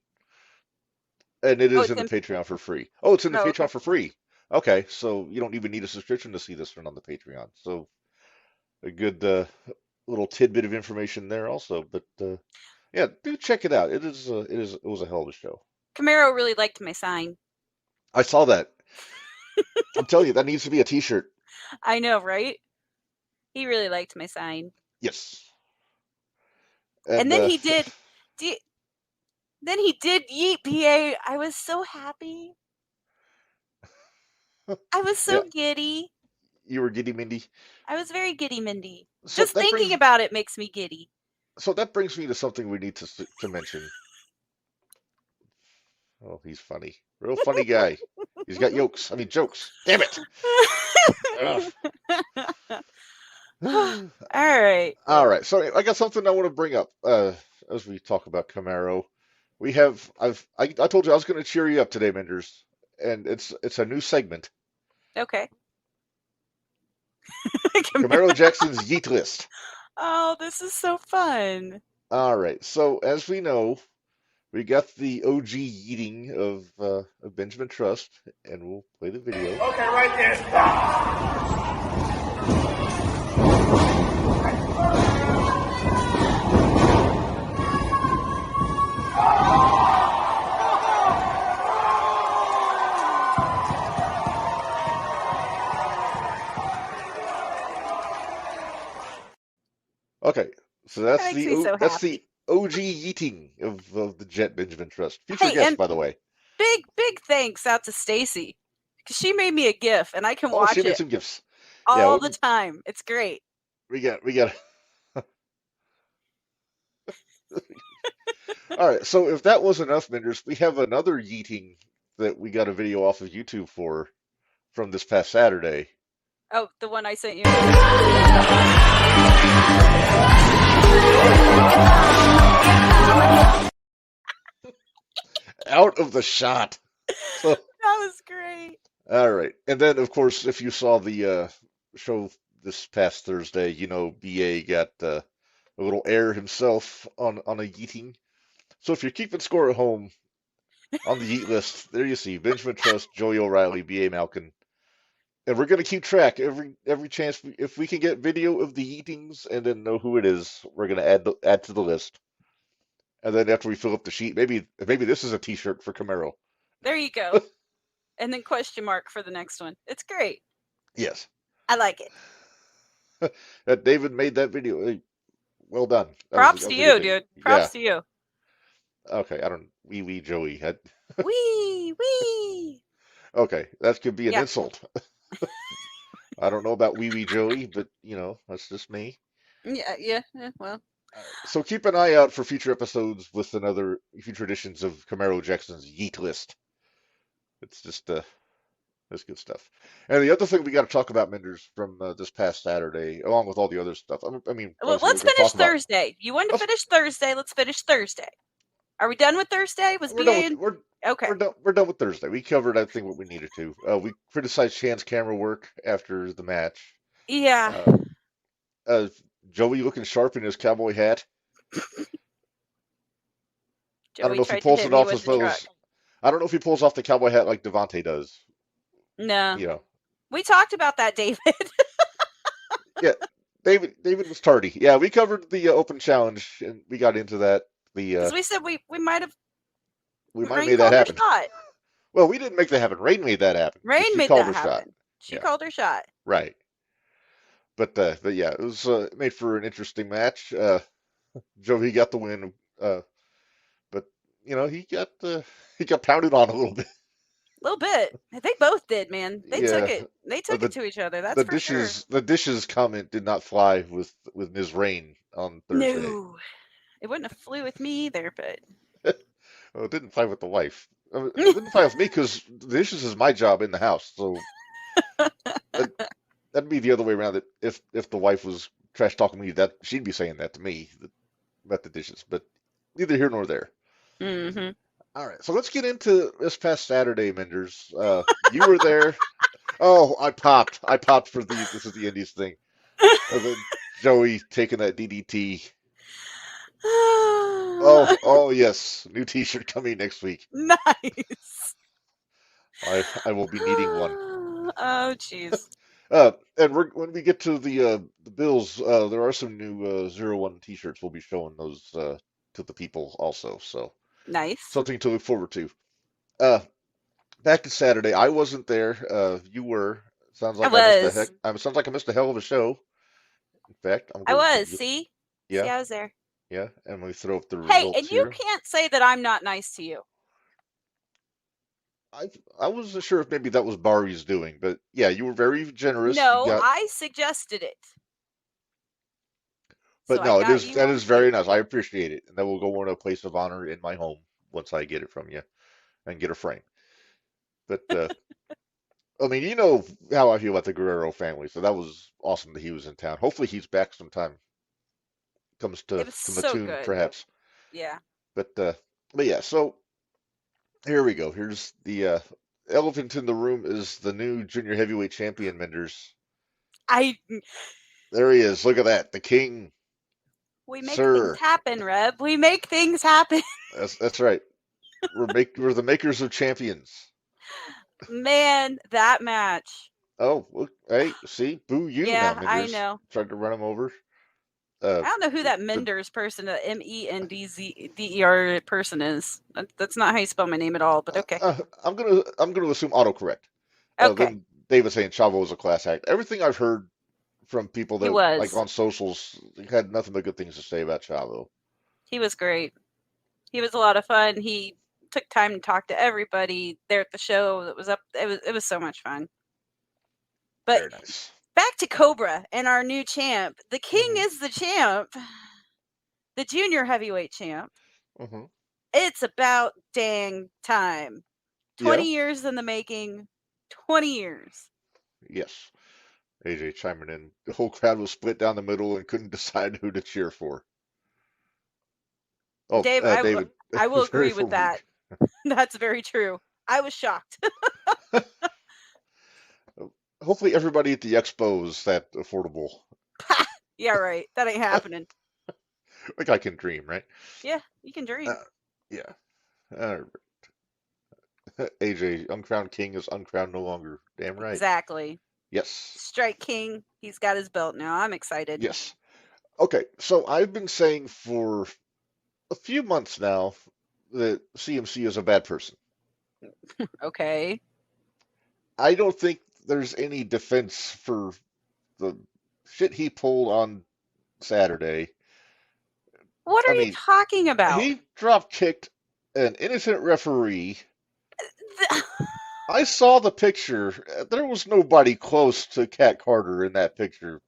And it Oh, is it's in the in. Patreon for free. Oh, it's in the Oh, Patreon okay. for free. Okay, so you don't even need a subscription to see this one on the Patreon. So a good little tidbit of information there also. But yeah, do check it out. It was a hell of a show. Camaro really liked my sign. I saw that. I'm telling you, that needs to be a T-shirt. I know, right? He really liked my sign. Yes. And then he did. Then he did yeet PA. I was so happy. I was so giddy. You were giddy, Mindy. I was very giddy, Mindy. So Just thinking about it makes me giddy. So that brings me to something we need to mention. Oh, he's funny. Real funny guy. He's got jokes. Damn it. All right. All right. So I got something I want to bring up as we talk about Camaro. I told you I was going to cheer you up today, Minderz, and it's a new segment. Okay. Camaro Jackson's Yeet List. Oh, this is so fun. All right. So as we know, we got the OG yeeting of Benjamin Trust, and we'll play the video. Okay, right there. Okay, so that's That makes me so that's happy. the OG yeeting of the Jet Benjamin Trust. Future Hey, guest, and by the way. big thanks out to Stacy, because she made me a GIF, and I can Oh, watch she made it. some gifts. all the time. It's great. We got. All right. So if that was enough, Minderz, we have another yeeting that we got a video off of YouTube for from this past Saturday. Oh, the one I sent you. Out of the shot. So, That was great. all right. And then, of course, if you saw the show this past Thursday, you know, BA got a little air himself on a yeeting. So if you're keeping score at home on the yeet list, there you see Benjamin Trust, Joey O'Reilly, BA Malkin. And we're going to keep track every chance if we can get video of the yeetings and then know who it is, we're going to add to the list. And then after we fill up the sheet, maybe this is a T-shirt for Camaro. There you go. And then question mark for the next one. It's great. Yes. I like it. David made that video. Hey, well done. Props to you, dude. Props to you. Okay, I don't wee Joey. Wee. Okay, that could be an insult. I don't know about wee Joey, but you know, that's just me. Yeah, well. So keep an eye out for future episodes with another future editions of Camaro Jackson's Yeet List. It's just that's good stuff. And the other thing we got to talk about, Minderz, from this past Saturday, along with all the other stuff. I mean, well, let's finish Thursday. You wanted to finish Thursday. Let's finish Thursday. Are we done with Thursday? Okay. We're done with Thursday. We covered, I think, what we needed to. We criticized Chan's camera work after the match. Yeah. Joey looking sharp in his cowboy hat. Joey I don't know if he pulls it off as well as. I don't know if he pulls off the cowboy hat like Devontae does. No. You know. We talked about that, David. Yeah, David was tardy. Yeah, we covered the open challenge and we got into that. Because we said we might have. We might have made that happen. Well, we didn't make that happen. Rain made that happen. Rain made that happen. She called her shot. Right. But yeah, it was made for an interesting match. Joey got the win. But you know, he got pounded on a little bit. A little bit. They both did, man. They took it. They took it to each other. That's for sure. The dishes comment did not fly with Ms. Rain on Thursday. No, it wouldn't have flew with me either, but. Well, it didn't fly with the wife. It didn't fly with me because the dishes is my job in the house. So that'd be the other way around. That if the wife was trash talking me, that she'd be saying that to me about the dishes. But neither here nor there. Mm-hmm. All right, so let's get into this past Saturday, Minderz. You were there. Oh, I popped for this is the Indies thing. And then Joey taking that DDT. Oh yes, new T-shirt coming next week. Nice. I will be needing one. Oh jeez. And when we get to the Bills, there are some new 01 T-shirts. We'll be showing those to the people also. So nice. Something to look forward to. Back to Saturday, I wasn't there. You were. Sounds like sounds like I missed a hell of a show. In fact, I was. See, yeah, I was there. Yeah, and we throw up the results. Hey, and you can't say that I'm not nice to you. I wasn't sure if maybe that was Barry's doing, but yeah, you were very generous. No, I suggested it. But so no, that is very nice. I appreciate it, and that will go in a place of honor in my home once I get it from you and get a frame. But I mean, you know how I feel about the Guerrero family, so that was awesome that he was in town. Hopefully, he's back sometime. Comes to Mattoon, perhaps. Yeah. But yeah, so here we go. Here's the elephant in the room is the new junior heavyweight champion, Minderz. There he is. Look at that, the king. We make things happen, Reb. We make things happen. That's right. We're the makers of champions. Man, that match. Oh, look, hey, see, boo you. Yeah, now, I know. Tried to run him over. I don't know who that Minderz person, the MENDZDER person is. That's not how you spell my name at all, but okay. I'm gonna assume autocorrect. Okay. Then David saying Chavo was a class act. Everything I've heard from people that like on socials had nothing but good things to say about Chavo. He was great. He was a lot of fun. He took time to talk to everybody there at the show that was up. It was so much fun. But very nice. back to Cobra and our new champ. The King Mhm. is the champ, the junior heavyweight champ. Mhm. It's about dang time. Yeah. 20 years in the making. 20 years. Yes. AJ chiming in. The whole crowd was split down the middle and couldn't decide who to cheer for. Oh, Dave, David, I will very agree for with that. weak. That's very true. I was shocked. Hopefully, everybody at the expo is that affordable. Yeah, right. That ain't happening. Like I can dream, right? Yeah, you can dream. Yeah. Uh, AJ, uncrowned king is uncrowned no longer. Damn right. Exactly. Yes. Strike King. He's got his belt now. I'm excited. Yes. Okay, so I've been saying for a few months now that CMC is a bad person. Okay. I don't think there's any defense for the shit he pulled on Saturday. What I are you mean, talking about? he drop kicked an innocent referee. I saw the picture. There was nobody close to Cat Carter in that picture.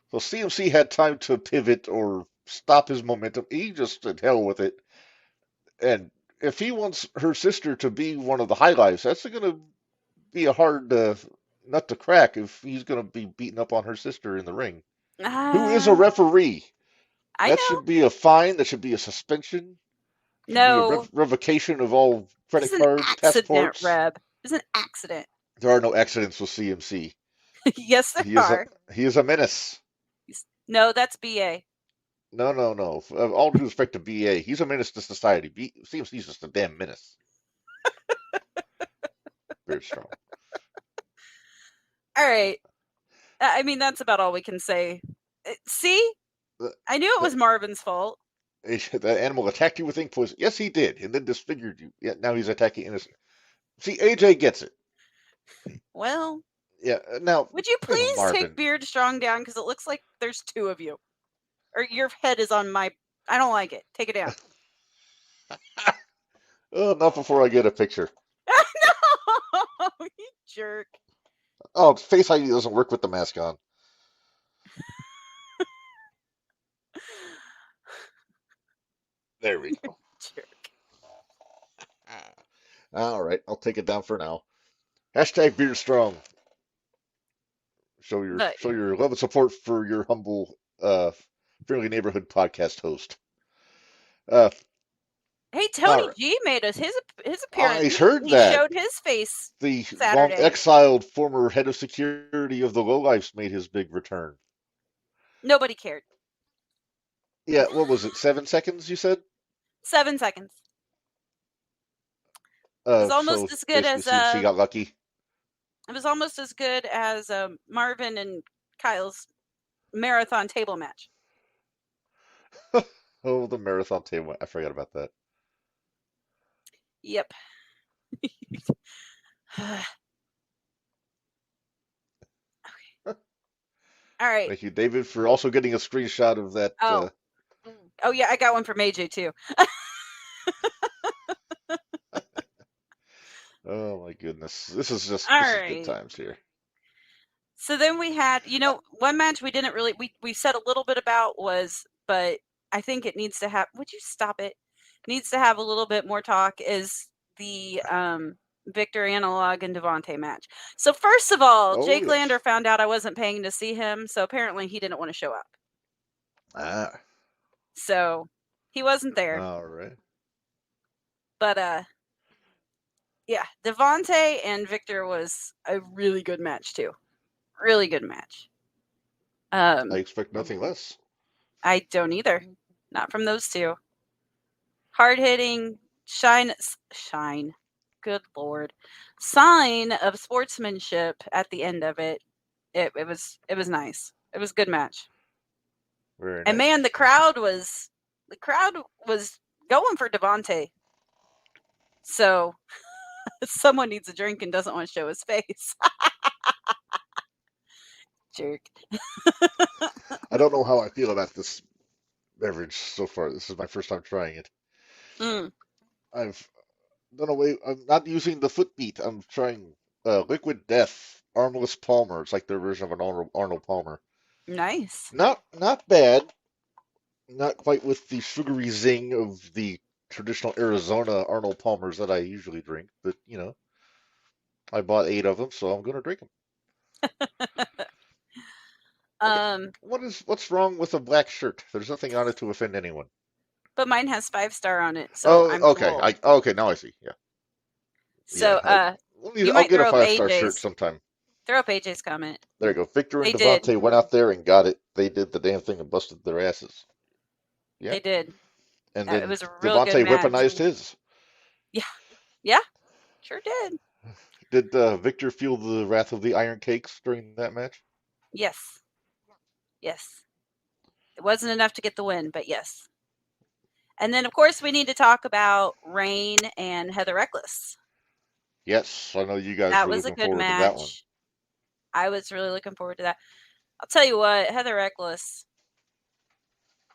So CMC had time to pivot or stop his momentum. He just did hell with it. And if he wants her sister to be one of the highlights, that's going to be a hard nut to crack if he's going to be beating up on her sister in the ring. Who is a referee? I That know. should be a fine. That should be a suspension. Should be a No. revocation of all credit It's an card accident, passports. Reb. It's an accident. There are no accidents with CMC. Yes, there are. He is a menace. No, that's BA. No, no, no. All due respect to BA, he's a menace to society. CMC's just a damn menace. Very strong. All right. I mean, that's about all we can say. See? I knew it was Marvin's fault. The animal attacked you with ink poison. Yes, he did, and then disfigured you. Yeah, now he's attacking innocent. See, AJ gets it. Well, Yeah. Now, would you speaking of please Marvin, take Beard Strong down? Because it looks like there's two of you. Or your head is on my... I don't like it. Take it down. oh, not before I get a picture. No! You jerk. Oh, Face ID doesn't work with the mask on. There we go. Jerk. All right, I'll take it down for now. Hashtag Beard Strong. Show your love and support for your humble, friendly neighborhood podcast host. Hey, Tony right. G made us his appearance. I heard he that. showed his face The Saturday. long exiled former head of security of the Lowlifes made his big return. Nobody cared. Yeah, what was it? 7 seconds, you said? 7 seconds. It was almost so as good as CMC got lucky. It was almost as good as Marvin and Kyle's marathon table match. Oh, the marathon table. I forgot about that. Yep. Okay. All right. Thank you, David, for also getting a screenshot of that. Oh yeah, I got one from AJ too. Oh my goodness, this is just good times here. So then we had, one match we didn't really we said a little bit about was, but I think it needs to have. Would you stop it? Needs to have a little bit more talk is the Victor Analog and Devontae match. So first of all, Jake Lander found out I wasn't paying to see him, so apparently he didn't want to show up. So he wasn't there. All right. But yeah, Devontae and Victor was a really good match too. Really good match. I expect nothing less. I don't either. Not from those two. Hard hitting, shine. Good Lord, sign of sportsmanship at the end of it. It was nice. It was a good match. Very nice. And man, the crowd was going for Devontae. So someone needs a drink and doesn't want to show his face. Jerk. I don't know how I feel about this beverage so far. This is my first time trying it. I've done away. I'm not using the foot beat. I'm trying Liquid Death Armless Palmer. It's like their version of an Arnold Palmer. Nice. Not bad. Not quite with the sugary zing of the traditional Arizona Arnold Palmers that I usually drink, but I bought 8 of them, so I'm gonna drink them. What's wrong with a black shirt? There's nothing on it to offend anyone. But mine has 5-star on it, so Oh, I'm okay. cool. Okay, now I see. Yeah, So, you I'll might get a throw up 5-star shirt AJ's. sometime. Throw up AJ's comment. There you go. Victor and They did. Devontae went out there and got it. They did the damn thing and busted their asses. Yeah. They did. And It then was a real good Devontae match. weaponized his. Yeah, sure did. Did Victor feel the wrath of the Iron Cakes during that match? Yes. It wasn't enough to get the win, but yes. And then, of course, we need to talk about Rain and Heather Reckless. Yes, I know you guys That were was a looking good forward to that one. match. I was really looking forward to that. I'll tell you what, Heather Reckless,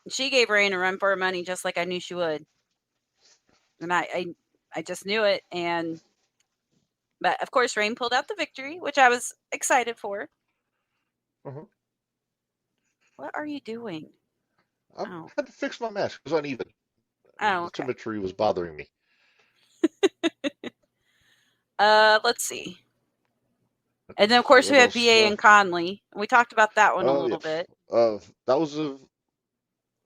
she gave Rain a run for her money just like I knew she would. And I just knew it. But of course, Rain pulled out the victory, which I was excited for. Mhm. What are you doing? I Oh. had to fix my mask. It was uneven. Oh, The okay. symmetry was bothering me. Let's see. And then, of course, What we had else? BA and Conley. We talked about that one a Oh, little yes. bit.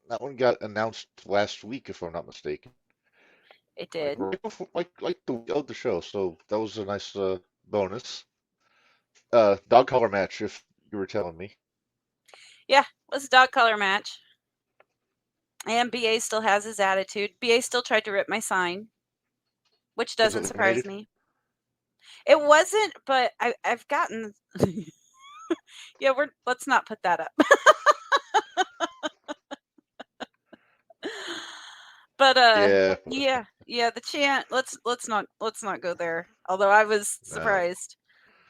That one got announced last week, if I'm not mistaken. It did. Right before, like the week of the show. So that was a nice bonus. Dog collar match, if you were telling me. Yeah, it was a dog color match. And BA still has his attitude. BA still tried to rip my sign, which doesn't surprise me. It wasn't, but I've gotten. Yeah, let's not put that up. But yeah, the chant. Let's not go there. Although I was surprised.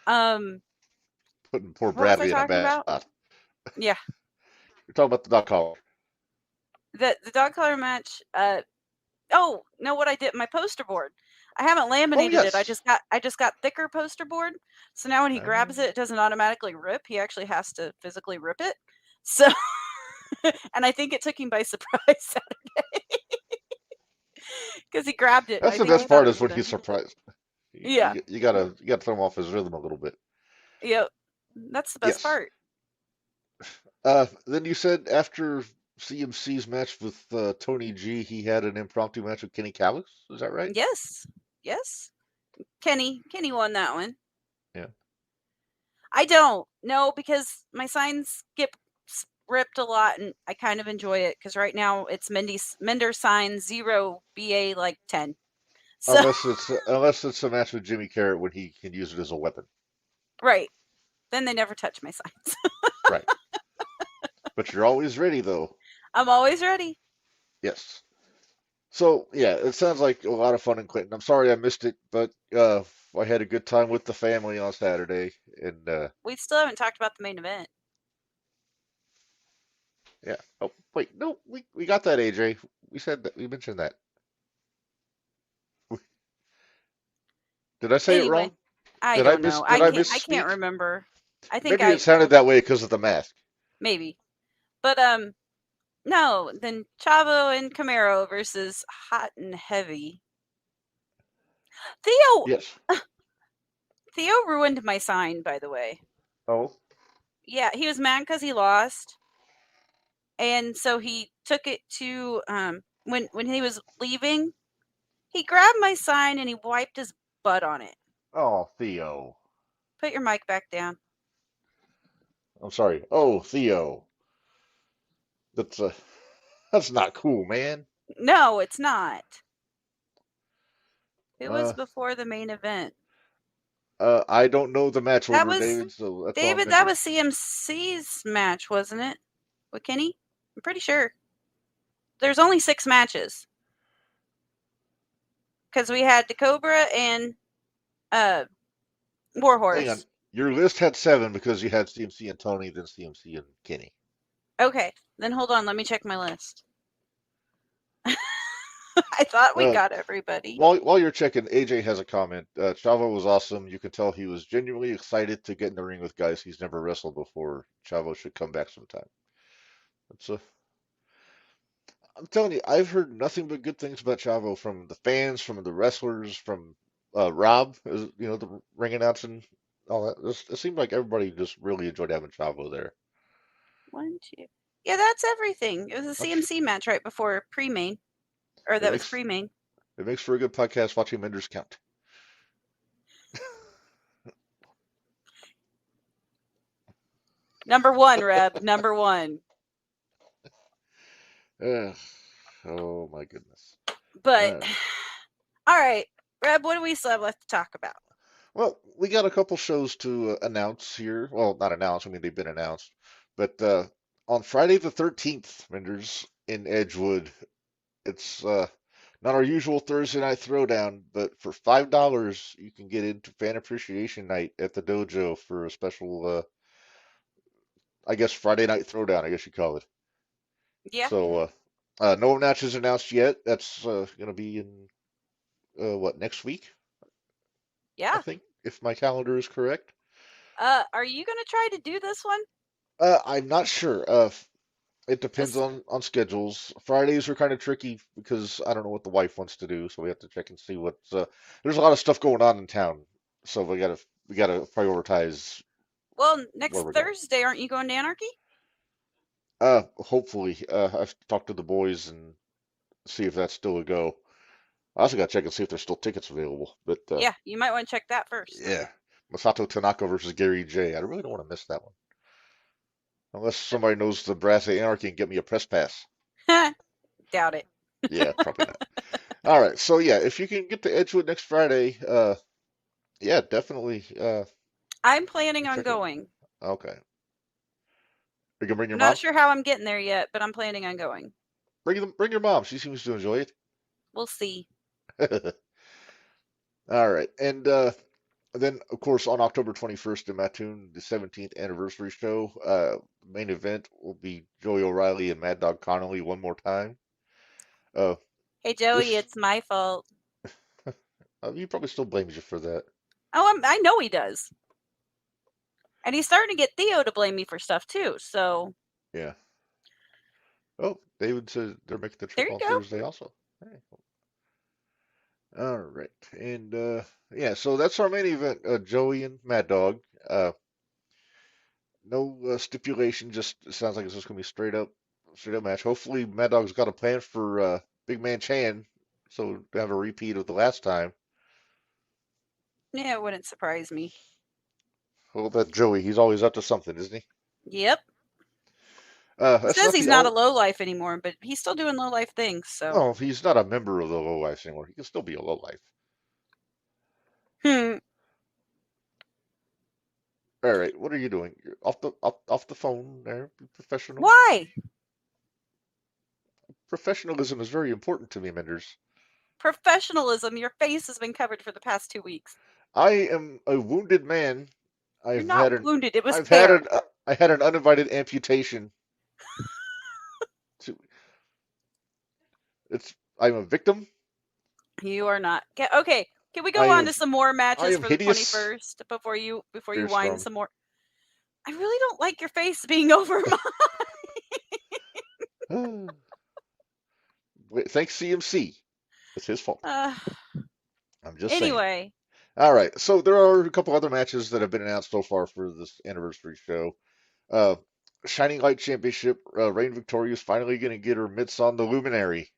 Putting poor Bradley in a bad spot. Yeah. You're talking about the dog collar. The dog collar match. Oh no! What I did, my poster board. I haven't laminated it. I just got thicker poster board. So now when he grabs it, it doesn't automatically rip. He actually has to physically rip it. So, and I think it took him by surprise Saturday because he grabbed it. That's the best part is when he's surprised. Yeah, you gotta throw him off his rhythm a little bit. Yep, that's the best part. Then you said after CMC's match with Tony G, he had an impromptu match with Kenny Callis. Is that right? Yes. Kenny won that one. Yeah. I don't know because my signs get ripped a lot, and I kind of enjoy it because right now it's Minderz sign 0 BA like 10. So, unless it's a match with Jimmy Carrot when he can use it as a weapon. Right. Then they never touch my signs. Right. But you're always ready, though. I'm always ready. Yes. So, yeah, it sounds like a lot of fun in Clinton. I'm sorry I missed it, but I had a good time with the family on Saturday. And we still haven't talked about the main event. Yeah. Oh, wait. No, we got that, AJ. We said that. We mentioned that. Did I say it wrong? I don't know. I can't remember. I think maybe it sounded that way because of the mask. Maybe. But no, then Chavo and Camaro versus Hot and Heavy. Theo. Yes. Theo ruined my sign, by the way. Oh. Yeah, he was mad because he lost. And so he took it to when he was leaving, he grabbed my sign and he wiped his butt on it. Oh, Theo. Put your mic back down. I'm sorry. Oh, Theo. That's not cool, man. No, it's not. It was before the main event. I don't know the match order, David. So that's David, that was CMC's match, wasn't it? With Kenny? I'm pretty sure. There's only 6 matches. Because we had DeCobra and Warhorse. Hang on. Your list had 7 because you had CMC and Tony, then CMC and Kenny. Okay. Then hold on. Let me check my list. I thought we Uh, got everybody. while you're checking, AJ has a comment. Chavo was awesome. You can tell he was genuinely excited to get in the ring with guys he's never wrestled before. Chavo should come back sometime. That's I'm telling you, I've heard nothing but good things about Chavo from the fans, from the wrestlers, from Rob, the ring announcing, all that. It seemed like everybody just really enjoyed having Chavo there. 1, 2. Yeah, that's everything. It was a Okay. CMC match right before pre-main, or It that was makes pre-main. it makes for a good podcast watching Minderz count. Number 1, Reb. Number 1. Oh my goodness. But all right, Reb, what do we still have left to talk about? Well, we got a couple shows to announce here. Well, not announce. I mean, they've been announced. But on Friday the 13th, Minderz in Edgewood, it's not our usual Thursday night throwdown, but for $5, you can get into Fan Appreciation Night at the dojo for a special, I guess, Friday night throwdown, I guess you call it. Yeah. So, no matches announced yet. That's going to be in, next week? I Yeah. think, if my calendar is correct. Are you gonna try to do this one? I'm not sure. It depends on schedules. Fridays are kind of tricky because I don't know what the wife wants to do, so we have to check and see what's. There's a lot of stuff going on in town, so we gotta prioritize Well, next where we're going. Thursday, aren't you going to Anarchy? Hopefully, I've talked to the boys and see if that's still a go. I also gotta check and see if there's still tickets available. But Yeah, you might want to check that first. yeah, Masato Tanaka versus Gary J. I really don't want to miss that one. Unless somebody knows the Brass Anarchy and get me a press pass. Doubt it. Yeah, probably not. All right, so yeah, if you can get to Edgewood next Friday, yeah, definitely. I'm planning on check it out. going. Okay. You can bring your I'm mom. not sure how I'm getting there yet, but I'm planning on going. Bring your mom. She seems to enjoy We'll see. it. All right, and then of course on October 21st in Mattoon, the 17th anniversary show. Main event will be Joey O'Reilly and Mad Dog Connolly one more time. Hey, Joey, This it's my fault. he probably still blames you for that. Oh, I know he does. And he's starting to get Theo to blame me for stuff too. So Yeah. Oh, David said they're making the there trip you on go. Thursday also. Hey. All right, and yeah, so that's our main event. Joey and Mad Dog. No stipulation. Just it sounds like it's just gonna be straight up match. Hopefully, Mad Dog's got a plan for Big Man Chan, so to have a repeat of the last time. Yeah, it wouldn't surprise me. Well, that Joey, he's always up to something, isn't he? Yep. He That's says not he's the not a only. lowlife anymore, but he's still doing lowlife things. So No, he's not a member of the lowlife anymore. He can still be a lowlife. All right, what are you doing? You're off the phone there. Be professional. Why? Professionalism is very important to me, Minderz. Professionalism. Your face has been covered for the past 2 weeks. I am a wounded man. You're not wounded. It was I've fair. had I had an uninvited amputation. I'm a victim. You are not. Okay. Can we go I on am to some more matches am for hideous. the 21st before you Dear whine Storm. some more? I really don't like your face being over mine. Wait, thanks CMC. It's his fault. I'm just saying. Anyway, All right, so there are a couple other matches that have been announced so far for this anniversary show. Shining Light Championship, Reign Victoria is finally going to get her mitts on the Luminary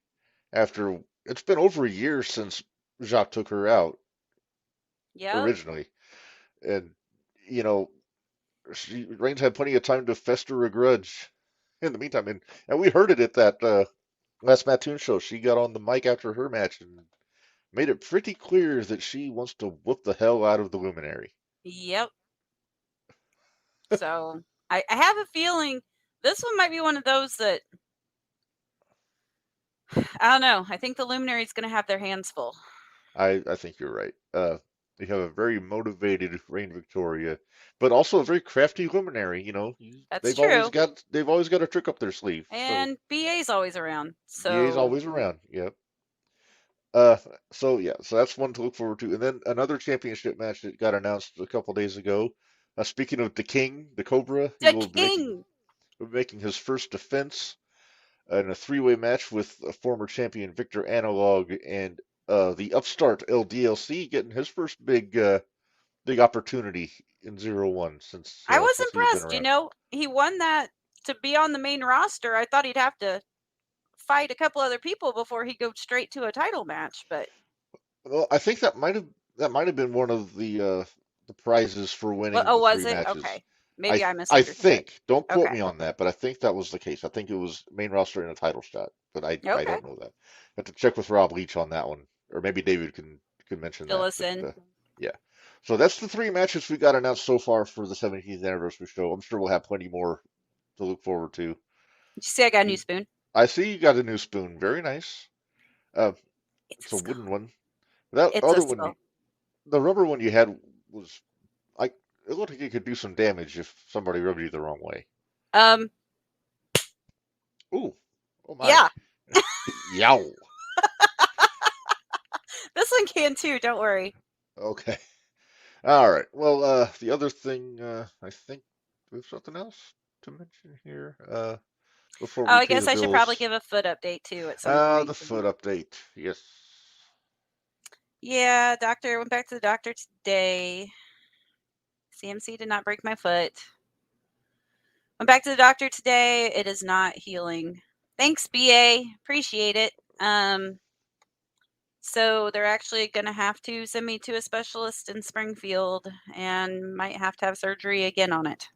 after it's been over a year since Jacques took her out yeah. originally. And, you know, Reigns had plenty of time to fester a grudge in the meantime. And we heard it at that last Mattoon show. She got on the mic after her match and made it pretty clear that she wants to whoop the hell out of the Luminary. Yep. So I have a feeling this one might be one of those that I don't know. I think the Luminary's going to have their hands full. I think you're right. You have a very motivated Reign Victoria, but also a very crafty Luminary. You know, That's true. They've always got a trick up their sleeve. And BA's always around. So BA's So always around. Yep. So yeah, so that's one to look forward to. And then another championship match that got announced a couple days ago. Speaking of the King, the Cobra, he The will be King. making his first defense in a three-way match with a former champion Victor Analog and the upstart LDLC getting his first big opportunity in 0-1 I was since he's been impressed. around. He won that to be on the main roster. I thought he'd have to fight a couple other people before he go straight to a title match, but Well, I think that might have been one of the prizes for winning oh, the was three it? matches. Okay. Maybe I I misunderstood. think, don't quote Okay. me on that, but I think that was the case. I think it was main roster and a title shot, but I Okay. don't know that. I have to check with Rob Leach on that one, or maybe David can mention Fill that. us in. But yeah, so that's the three matches we got announced so far for the 17th anniversary show. I'm sure we'll have plenty more to look forward to. Did you see I got a new You, spoon? I see you got a new spoon. Very nice. It's It's a a skull. wooden one. That It's a other one, skull. the rubber one you had was like it looked like it could do some damage if somebody rubbed you the wrong way. Ooh, oh my. Yeah. Yow. This one can too, don't worry. Okay. All right. Well, the other thing, I think there's something else to mention here, before Oh, we I pay guess the I should probably bills. give a foot update too at some point. The foot update. Yes. Yeah, doctor went back to the doctor today. CMC did not break my foot. Went back to the doctor today. It is not healing. Thanks, BA. Appreciate it. So they're actually going to have to send me to a specialist in Springfield and might have to have surgery again on it.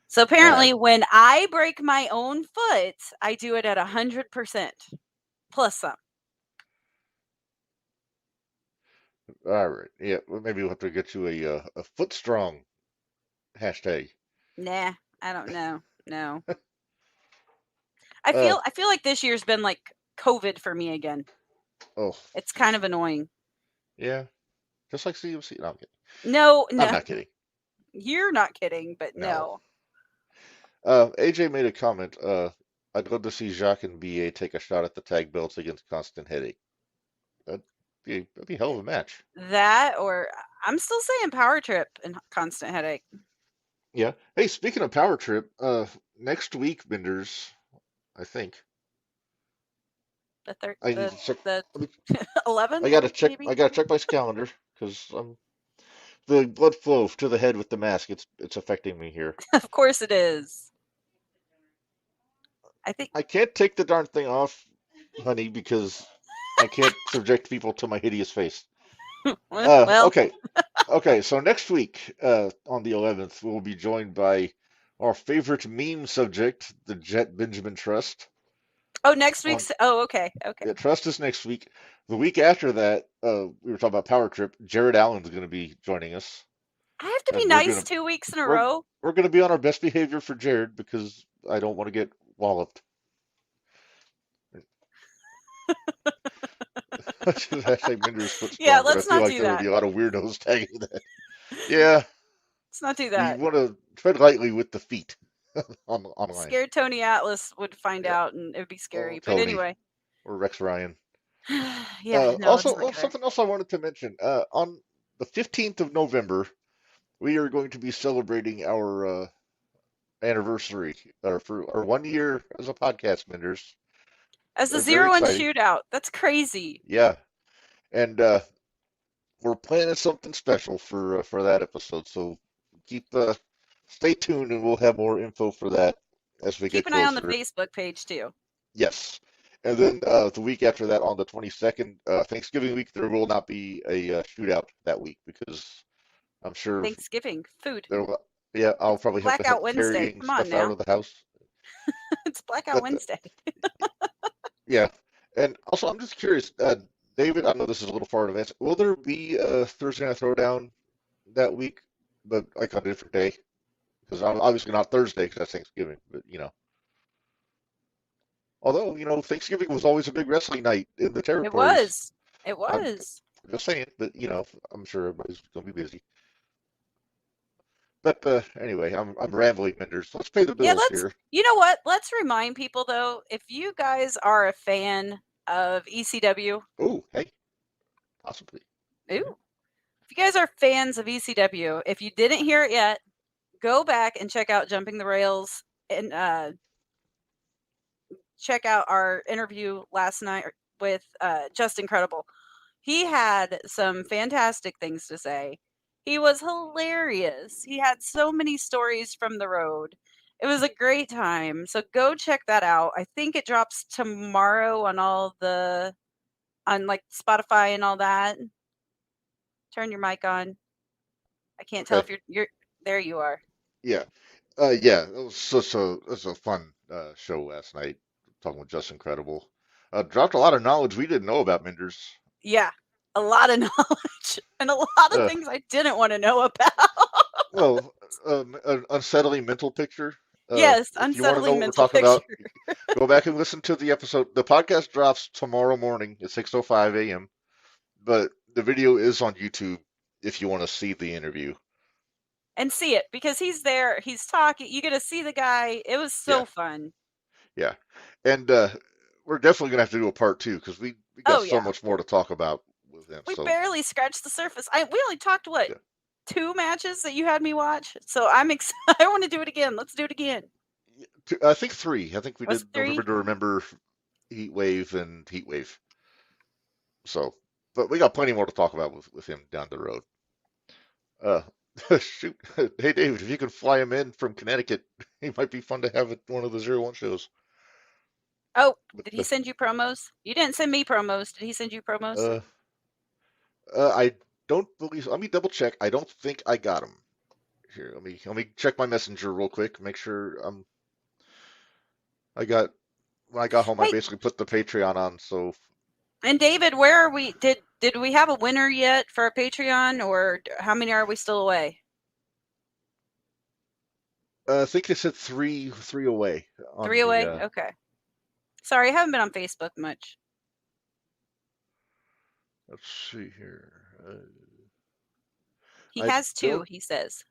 So apparently when I break my own foot, I do it at 100% plus some. All right. Yeah. Well, maybe we'll have to get you a foot strong hashtag. Nah, I don't know. No. I Uh, feel like this year's been like COVID for me again. oh, It's kind of annoying. yeah. Just like CMC. No, I'm kidding. No, I'm not kidding. You're not kidding, but no. AJ made a comment. I'd love to see Jacques and BA take a shot at the tag belts against Constant Headache. That'd be a hell of a match. That or I'm still saying Power Trip and Constant Headache. Yeah. Hey, speaking of Power Trip, next week, Minderz, I think. The I need to check. the 11th. I gotta check. Maybe? I gotta check my calendar because the blood flow to the head with the mask. It's affecting me here. Of course it is. I think I can't take the darn thing off, honey, because I can't subject people to my hideous face. well, Okay. Okay, so next week, on the 11th, we'll be joined by our favorite meme subject, the Jet Benjamin Trust. Oh, next week's. Okay. Yeah, Trust is next week. The week after that, we were talking about Power Trip. Jared Allen's going to be joining us. I have to be And nice 2 weeks in a row. We're going to be on our best behavior for Jared because I don't want to get walloped. Hashtag Minder's foot strong, Yeah, but let's I feel not like do there would that. be a lot of weirdos tagging that. Yeah, Let's not do you that. want to tread lightly with the feet online. Scared Tony Atlas would find Yeah. out, and it would be scary. But Tony. anyway. Or Rex Ryan. Yeah. No, Also, something else I wanted to mention. On the 15th of November, we are going to be celebrating our anniversary, or for our 1 year as a podcast, Minderz. As the Very 0-1 exciting. shootout. That's crazy. Yeah, and we're planning something special for that episode. So stay tuned, and we'll have more info for that as we get Keep an closer. eye on the Facebook page too. Yes. And then the week after that, on the 22nd, Thanksgiving week, there will not be a shootout that week because I'm sure Thanksgiving food. Yeah, I'll probably have to Blackout help Wednesday. carrying Come on stuff out now. of the house. It's Blackout Wednesday. Yeah, and also I'm just curious, David. I know this is a little far in advance. Will there be a Thursday Night Throwdown that week, but like on a different day? Because obviously not Thursday because that's Thanksgiving, but Although, Thanksgiving was always a big wrestling night in the territories. It was. I'm just saying, but I'm sure everybody's gonna be busy. But anyway, I'm rambling, Minderz. Let's pay the bills here. You know what? Let's remind people though, if you guys are a fan of ECW. Oh, hey, possibly. Ooh. If you guys are fans of ECW, if you didn't hear it yet, go back and check out Jumping the Rails and check out our interview last night with Just Incredible. He had some fantastic things to say. He was hilarious. He had so many stories from the road. It was a great time. So go check that out. I think it drops tomorrow on like Spotify and all that. Turn your mic on. I can't tell if Okay. you're there. You are. Yeah. Yeah. It was a fun show last night. Talking with Just Incredible. Dropped a lot of knowledge we didn't know about Minderz. Yeah, a lot of knowledge and a lot of Uh, things I didn't want to know about. well, an unsettling mental picture. Yes, If you want to know unsettling what we're mental talking picture. about, go back and listen to the episode. The podcast drops tomorrow morning at 6:05 a.m. But the video is on YouTube if you want to see the interview. And see it because he's there. He's talking. You get to see the guy. It was so Yeah, fun. yeah. And we're definitely gonna have to do a part two because we got Oh so yeah, much more to talk about with him. we So barely scratched the surface. We only talked what yeah. 2 matches that you had me watch. So I'm excited. I want to do it again. Let's do it again. I think three. I think we Was did it November 3? to Remember, Heat Wave, and Heat Wave. So, but we got plenty more to talk about with him down the road. Uh, shoot. Hey, David, if you could fly him in from Connecticut, he might be fun to have at one of the 01 shows. Oh, But did he send you promos? You didn't send me promos. Did he send you promos? uh, I don't believe. Let me double check. I don't think I got him. Here, let me check my messenger real quick. Make sure I got when I got home. I Hey, basically put the Patreon on. So and David, where are we? Did we have a winner yet for a Patreon, or how many are we still away? I think they said three away on 3 the. away. Okay. Sorry, I haven't been on Facebook much. Let's see here. He I has 2. don't. He says.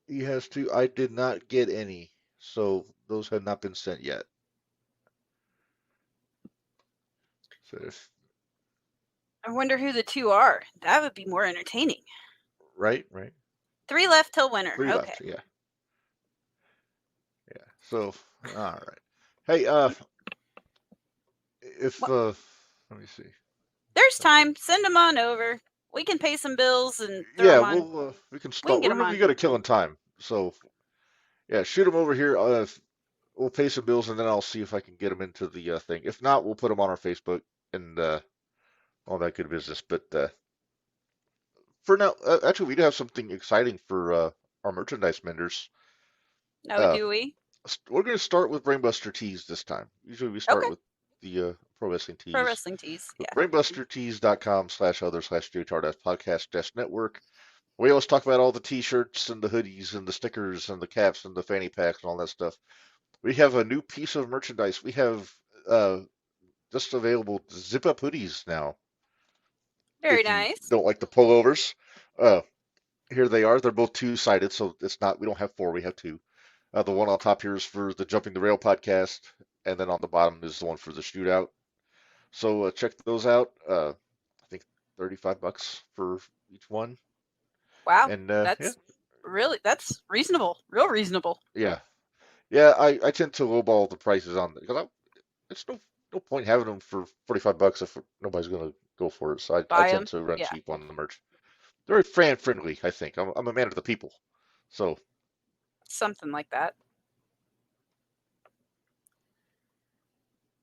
He has two. I did not get any, so those have not been sent yet. So if, I wonder who the 2 are. That would be more entertaining. right. 3 left till winner. Three Okay. left. Yeah. So all right. Hey, if Well, let me see. there's time. Send them on over. We can pay some bills and throw Yeah, them on. we can We can start. get them We on. got a killing time. So yeah, shoot them over here. We'll pay some bills and then I'll see if I can get them into the thing. If not, we'll put them on our Facebook and all that good business. But for now, actually, we do have something exciting for our merchandise vendors. Oh, Uh, do we? we're going to start with Brainbuster Tees this time. Usually we start Okay. with the Pro Wrestling Pro Tees. Wrestling Tees. But Yeah. brainbustertees.com/other/JTR-podcast-network. We always talk about all the T-shirts and the hoodies and the stickers and the caps and the fanny packs and all that stuff. We have a new piece of merchandise. We have just available zip-up hoodies now. Very If you nice. don't like the pullovers, here they are. They're both two-sided, so it's not. We don't have 4. We have 2. The one on top here is for the Jumping the Rail podcast, and then on the bottom is the one for the Shootout. So check those out. I think $35 for each one. Wow. And That's reasonable. Real reasonable. yeah. I tend to lowball the prices on it because it's no point having them for $45 if nobody's gonna go for it. So I Buy tend them. to run Yeah. cheap on the merch. They're very fan friendly, I think. I'm a man of the people, so Something like that.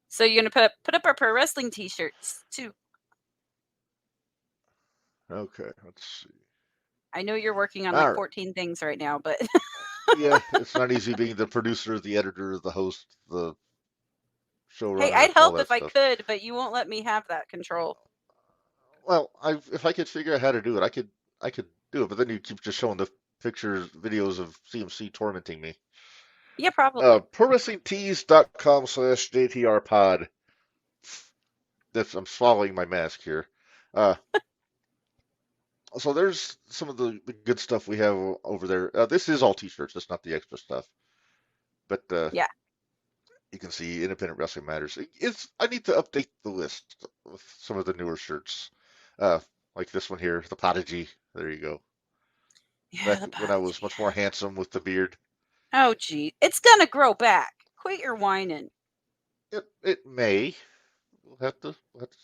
So you're gonna put up our pro wrestling T-shirts too. okay. Let's see. I know you're working on All like right. 14 things right now, but Yeah, it's not easy being the producer, the editor, the host, the hey, showrunner, I'd all help that if I stuff. could, but you won't let me have that control. Well, if I could figure out how to do it, I could do it. But then you keep just showing the pictures, videos of CMC tormenting me. Yeah, probably. ProWrestlingTees.com/JTRPod. I'm swallowing my mask here. So there's some of the good stuff we have over there. This is all t-shirts. That's not the extra stuff. But Yeah. you can see Independent Wrestling Matters. I need to update the list with some of the newer shirts, uh, like this one here, the Prodigy. There you go. Yeah, Back the when I Prodigy. was much more handsome with the beard. Oh, gee. It's going to grow back. Quit your whining. It may. We'll have to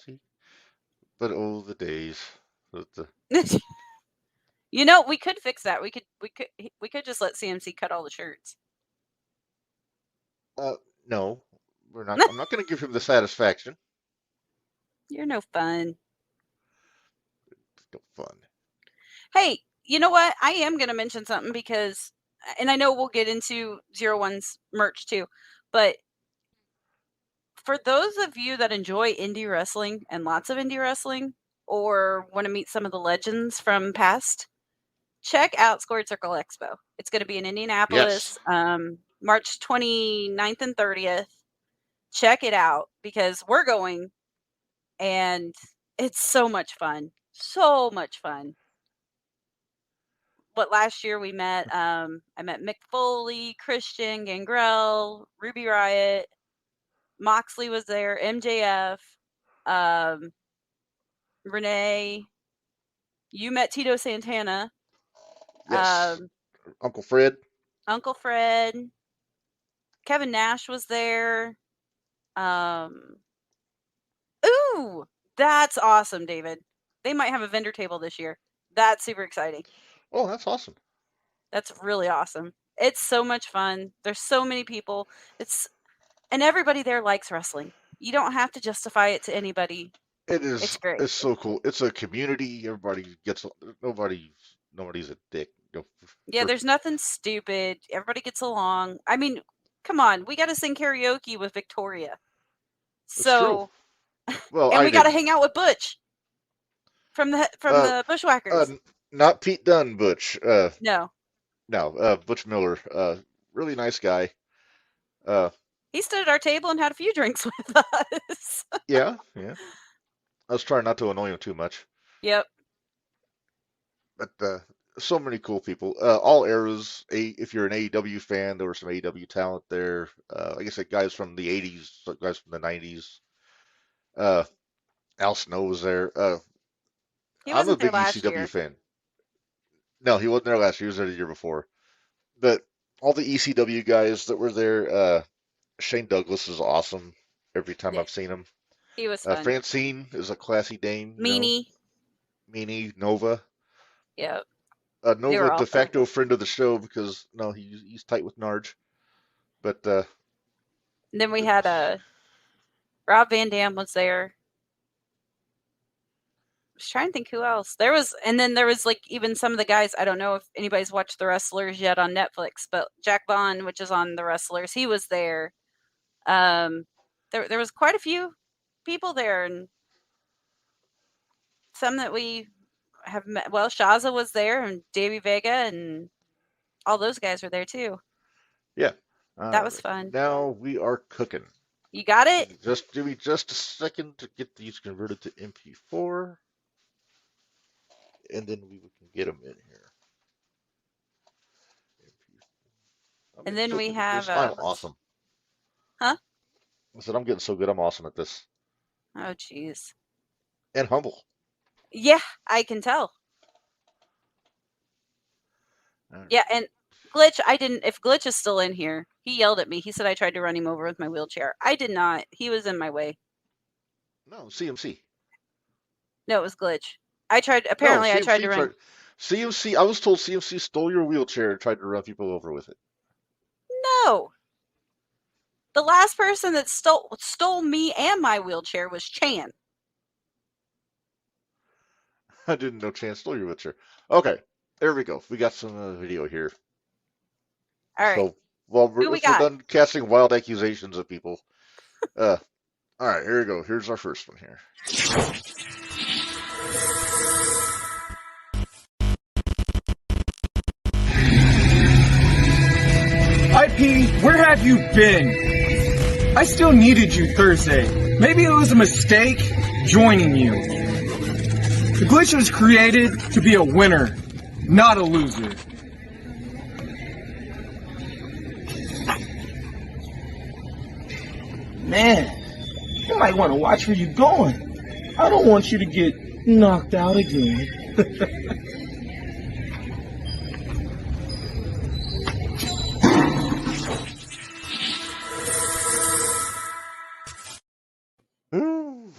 see. But oh, the days. The You know, we could fix that. We could just let CMC cut all the shirts. no, we're not. I'm not going to give him the satisfaction. You're no fun. It's no fun. Hey, you know what? I am going to mention something because, and I know we'll get into 01's merch too, but for those of you that enjoy indie wrestling and lots of indie wrestling, or want to meet some of the legends from past, check out Squared Circle Expo. It's going to be in Indianapolis, March 29th and 30th. Check it out because we're going, and it's so much fun. So much fun. But last year we met, I met Mick Foley, Christian, Gangrel, Ruby Riott, Moxley was there, MJF, Renee. You met Tito Santana. Yes. Uncle Fred. Uncle Fred. Kevin Nash was there. Ooh, that's awesome, David. They might have a vendor table this year. That's super exciting. Oh, that's awesome. That's really awesome. It's so much fun. There's so many people. And everybody there likes wrestling. You don't have to justify it to anybody. It is. It's great. It's so cool. It's a community. Everybody gets. Nobody's a dick. Yeah, there's nothing stupid. Everybody gets along. I mean, come on. We got to sing karaoke with Victoria. So, well, and we got to hang out with Butch from the Bushwhackers. Not Pete Dunne, Butch. No, Butch Miller. Really nice guy. He stood at our table and had a few drinks with us. Yeah. I was trying not to annoy him too much. Yep. But so many cool people. All eras. If you're an AEW fan, there were some AEW talent there. Like I said, guys from the 80s, guys from the 90s. Al Snow was there. I'm a big ECW fan. No, he wasn't there last year. He was there the year before. But all the ECW guys that were there, Shane Douglas is awesome every time I've seen him. He was fun. Francine is a classy dame. Meanie, Nova. Yep. Nova, de facto friend of the show because he's tight with Narge. But then we had Rob Van Dam was there. I was trying to think who else there was, and then there was like even some of the guys. I don't know if anybody's watched The Wrestlers yet on Netflix, but Jack Vaughn, which is on The Wrestlers, he was there. There was quite a few people there, and some that we have met. Well, Shaza was there, and Davey Vega, and all those guys were there too. Yeah, that was fun. Now we are cooking. You got it? Just give me just a second to get these converted to MP4, and then we can get them in here. And then we have. I'm awesome. Huh? I said I'm getting so good. I'm awesome at this. Oh, jeez. And humble. Yeah, I can tell. Right. Yeah, and Glitch, if Glitch is still in here, he yelled at me. He said I tried to run him over with my wheelchair. I did not. He was in my way. No, CMC. No, it was Glitch. I tried to run. CMC, I was told CMC stole your wheelchair and tried to run people over with it. No. The last person that stole me and my wheelchair was Chan. I didn't know Chan stole your wheelchair. Okay, there we go. We got some video here. All right. So, we're done casting wild accusations at people. All right, here we go. Here's our first one here. IP, where have you been? I still needed you Thursday. Maybe it was a mistake joining you. The glitch was created to be a winner, not a loser. Man, you might want to watch where you're going. I don't want you to get knocked out again. Ooh,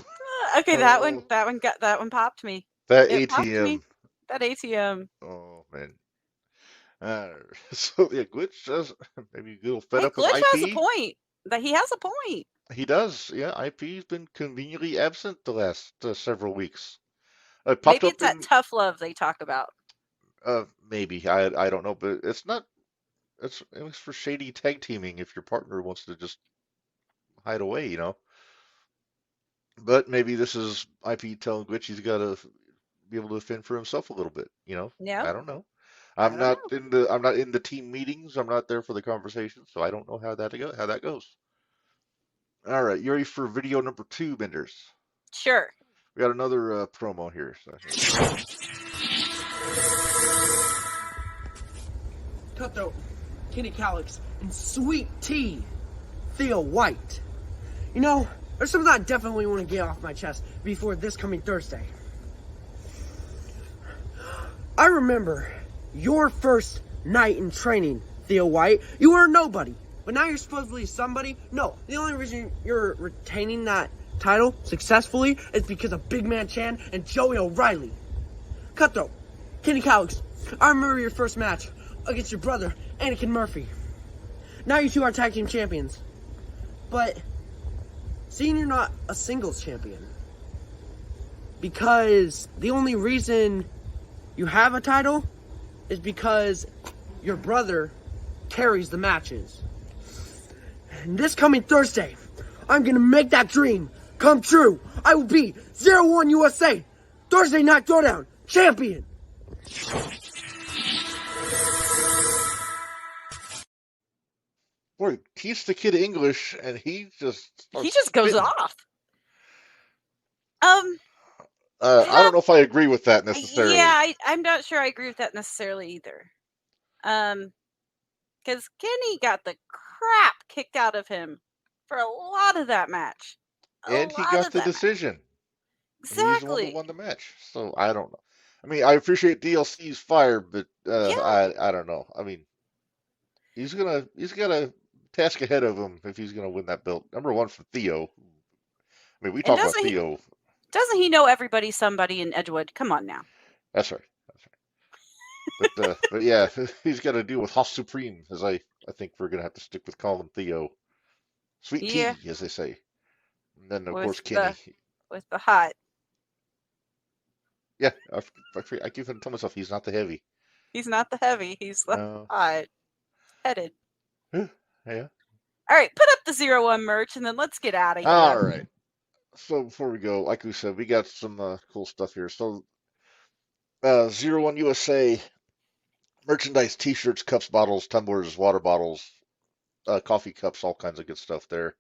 Okay, that one popped me. that It popped me. ATM. That ATM. Oh man. Uh, so yeah, Glitch does maybe a little fed Hey, up with Glitch has a IP. point. That he has a point. He does. Yeah, IP's been conveniently absent the last several weeks. It popped Maybe up it's that in tough love they talk about. maybe I don't know, but it's not. It's for shady tag teaming if your partner wants to just hide away, you know. But maybe this is IP telling Glitch he's got to be able to fend for himself a little bit, you know. Yeah, I don't know. I don't know. I'm not in the team meetings. I'm not there for the conversation, so I don't know how that goes. All right, you ready for video number 2, Minderz? Sure. We got another promo here. So Cutthroat, Kenny Calix, and Sweet Tea, Theo White. You know, there's something I definitely want to get off my chest before this coming Thursday. I remember your first night in training, Theo White. You were a nobody, but now you're supposedly somebody. No, the only reason you're retaining that title successfully is because of Big Man Chan and Joey O'Reilly. Cutthroat, Kenny Calix, I remember your first match against your brother, Anakin Murphy. Now you two are tag team champions. But seeing you're not a singles champion, because the only reason you have a title is because your brother carries the matches. And this coming Thursday, I'm gonna make that dream come true. I will be 01 USA Thursday Night Throwdown champion. boy, teach the kid English, and he just goes spitting. off. I don't know if I agree with that necessarily. Yeah, I'm not sure I agree with that necessarily either. Because Kenny got the crap kicked out of him for a lot of that match. And he got the decision. Exactly. He's the one that won the match. So I don't know. I mean, I appreciate DLC's fire, but I don't know. I mean, he's got a task ahead of him if he's gonna win that belt. Number one for Theo. I mean, we talk about Theo. Doesn't he know everybody, somebody in Edgewood? Come on now. That's right. But yeah, he's got to deal with Hoss Supreme, as I think we're gonna have to stick with calling Theo. Sweet tea, as they say. And then of course Kenny. With the hot. Yeah, I keep telling myself he's not the heavy. He's not the heavy. He's the hot headed. Yeah. All right, put up the 01 merch and then let's get out of here. All right. So before we go, like we said, we got some cool stuff here. So 01 USA merchandise, t-shirts, cups, bottles, tumblers, water bottles, coffee cups, all kinds of good stuff there.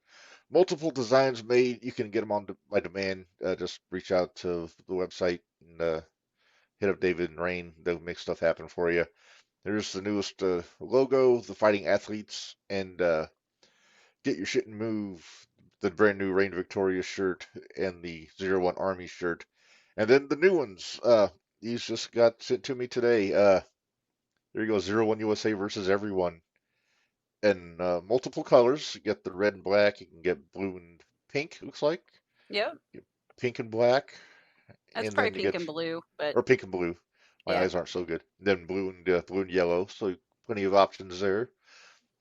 Multiple designs made. You can get them on by demand. Just reach out to the website and hit up David and Rain. They'll make stuff happen for you. There's the newest logo, the Fighting Athletes, and Get Your Shit and Move, the brand new Reign Victorious shirt, and the 01 Army shirt. And then the new ones. These just got sent to me today. There you go, 01 USA versus everyone. And multiple colors. You get the red and black. You can get blue and pink, looks like. Yep. Pink and black. That's probably pink and blue. Or pink and blue. My eyes aren't so good. Then blue and yellow. So plenty of options there.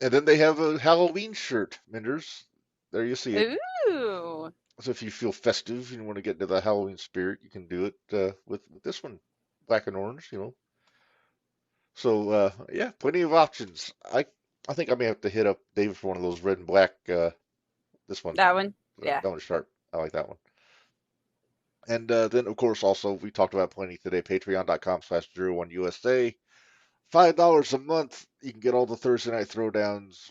And then they have a Halloween shirt, Minderz. There you see it. Ooh. So if you feel festive and you want to get into the Halloween spirit, you can do it with this one, black and orange, you know. So yeah, plenty of options. I think I may have to hit up David for one of those red and black. This one. That one. Yeah. That one's sharp. I like that one. And then of course also we talked about plenty today. Patreon.com/01USA. $5 a month. You can get all the Thursday night throwdowns.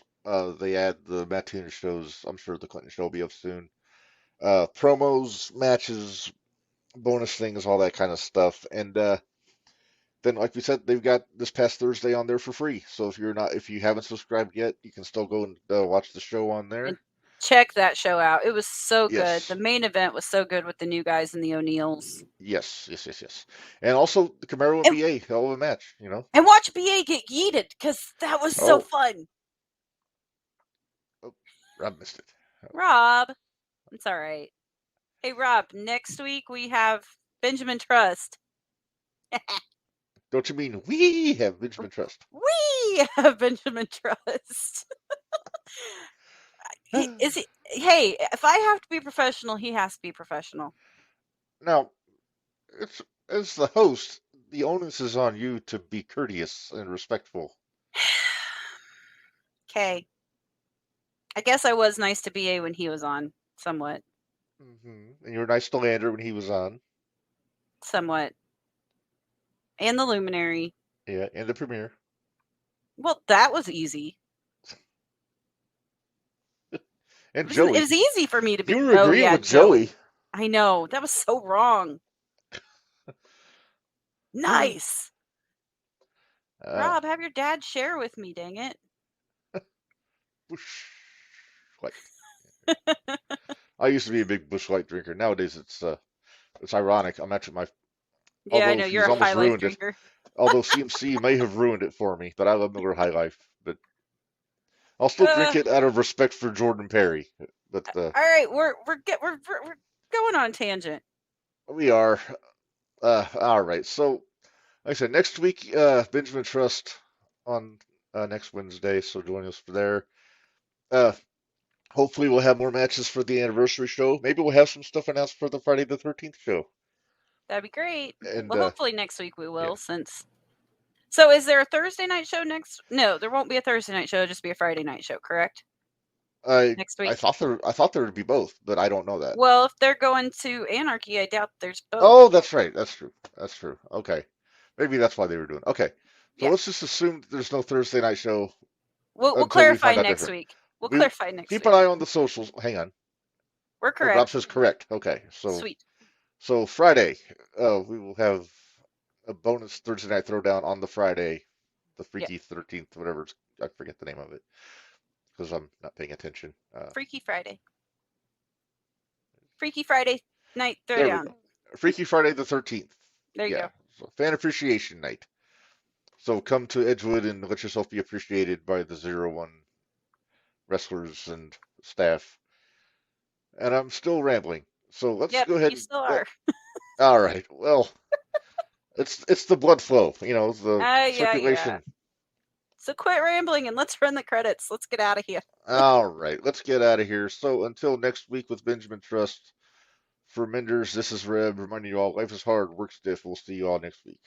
They add the matinee shows. I'm sure the Clinton show will be up soon. Promos, matches, bonus things, all that kind of stuff. And then, like we said, they've got this past Thursday on there for free. So if you haven't subscribed yet, you can still go and watch the show on there. And check that show out. It was so Yes. good. The main event was so good with the new guys and the O'Neills. Yes. And also the Camaro and BA, hell of a match, you know. And watch BA get yeeted because that was so fun. Oh, Rob missed it. Rob, it's all right. Hey, Rob, next week we have Benjamin Trust. Don't you mean we have Benjamin Trust? We have Benjamin Trust. Hey, if I have to be professional, he has to be professional. Now, it's as the host, the onus is on you to be courteous and respectful. Okay. I guess I was nice to BA when he was on, somewhat. Mm-hmm. And you were nice to Lander when he was on. Somewhat. And the Luminary. Yeah, and the Premier. Well, that was easy. And Joey. It was easy for me to be. You were agreeing with Joey. I know. That was so wrong. Nice. Rob, have your dad share with me, dang it. Bush Light. I used to be a big Bush Light drinker. Nowadays, it's ironic. I'm actually Yeah, I know you're a High Life drinker. Although CMC may have ruined it for me, but I love Miller High Life. But I'll still drink it out of respect for Jordan Perry. But all right, we're going on a tangent. We are. All right. So, like I said, next week, Benjamin Trust on next Wednesday. So join us for there. Hopefully we'll have more matches for the anniversary show. Maybe we'll have some stuff announced for the Friday the 13th show. That'd be great. And, well, hopefully next week we will, since. So is there a Thursday night show next? No, there won't be a Thursday night show. It'll just be a Friday night show, correct? Next week. I thought there would be both, but I don't know that. Well, if they're going to Anarchy, I doubt there's both. Oh, that's right. That's true. Okay. Maybe that's why they were doing it. Okay. So let's just assume there's no Thursday night show. We'll clarify next week. We'll clarify next week. Keep an eye on the socials. Hang on. We're correct. Rob says correct. Okay. So sweet. So Friday, we will have a bonus Thursday night throwdown on the Friday, the Freaky 13th, whatever. I forget the name of it because I'm not paying attention. Freaky Friday. Freaky Friday night throwdown. Freaky Friday the 13th. There you go. So fan appreciation night. So come to Edgewood and let yourself be appreciated by the 01 wrestlers and staff. And I'm still rambling. So let's go ahead. You still are. All right. Well, it's the blood flow, the circulation. Yeah. So quit rambling and let's run the credits. Let's get out of here. All right, let's get out of here. So until next week with Benjamin Trust, for Minderz, this is Reb reminding you all, life is hard, work stiff. We'll see you all next week.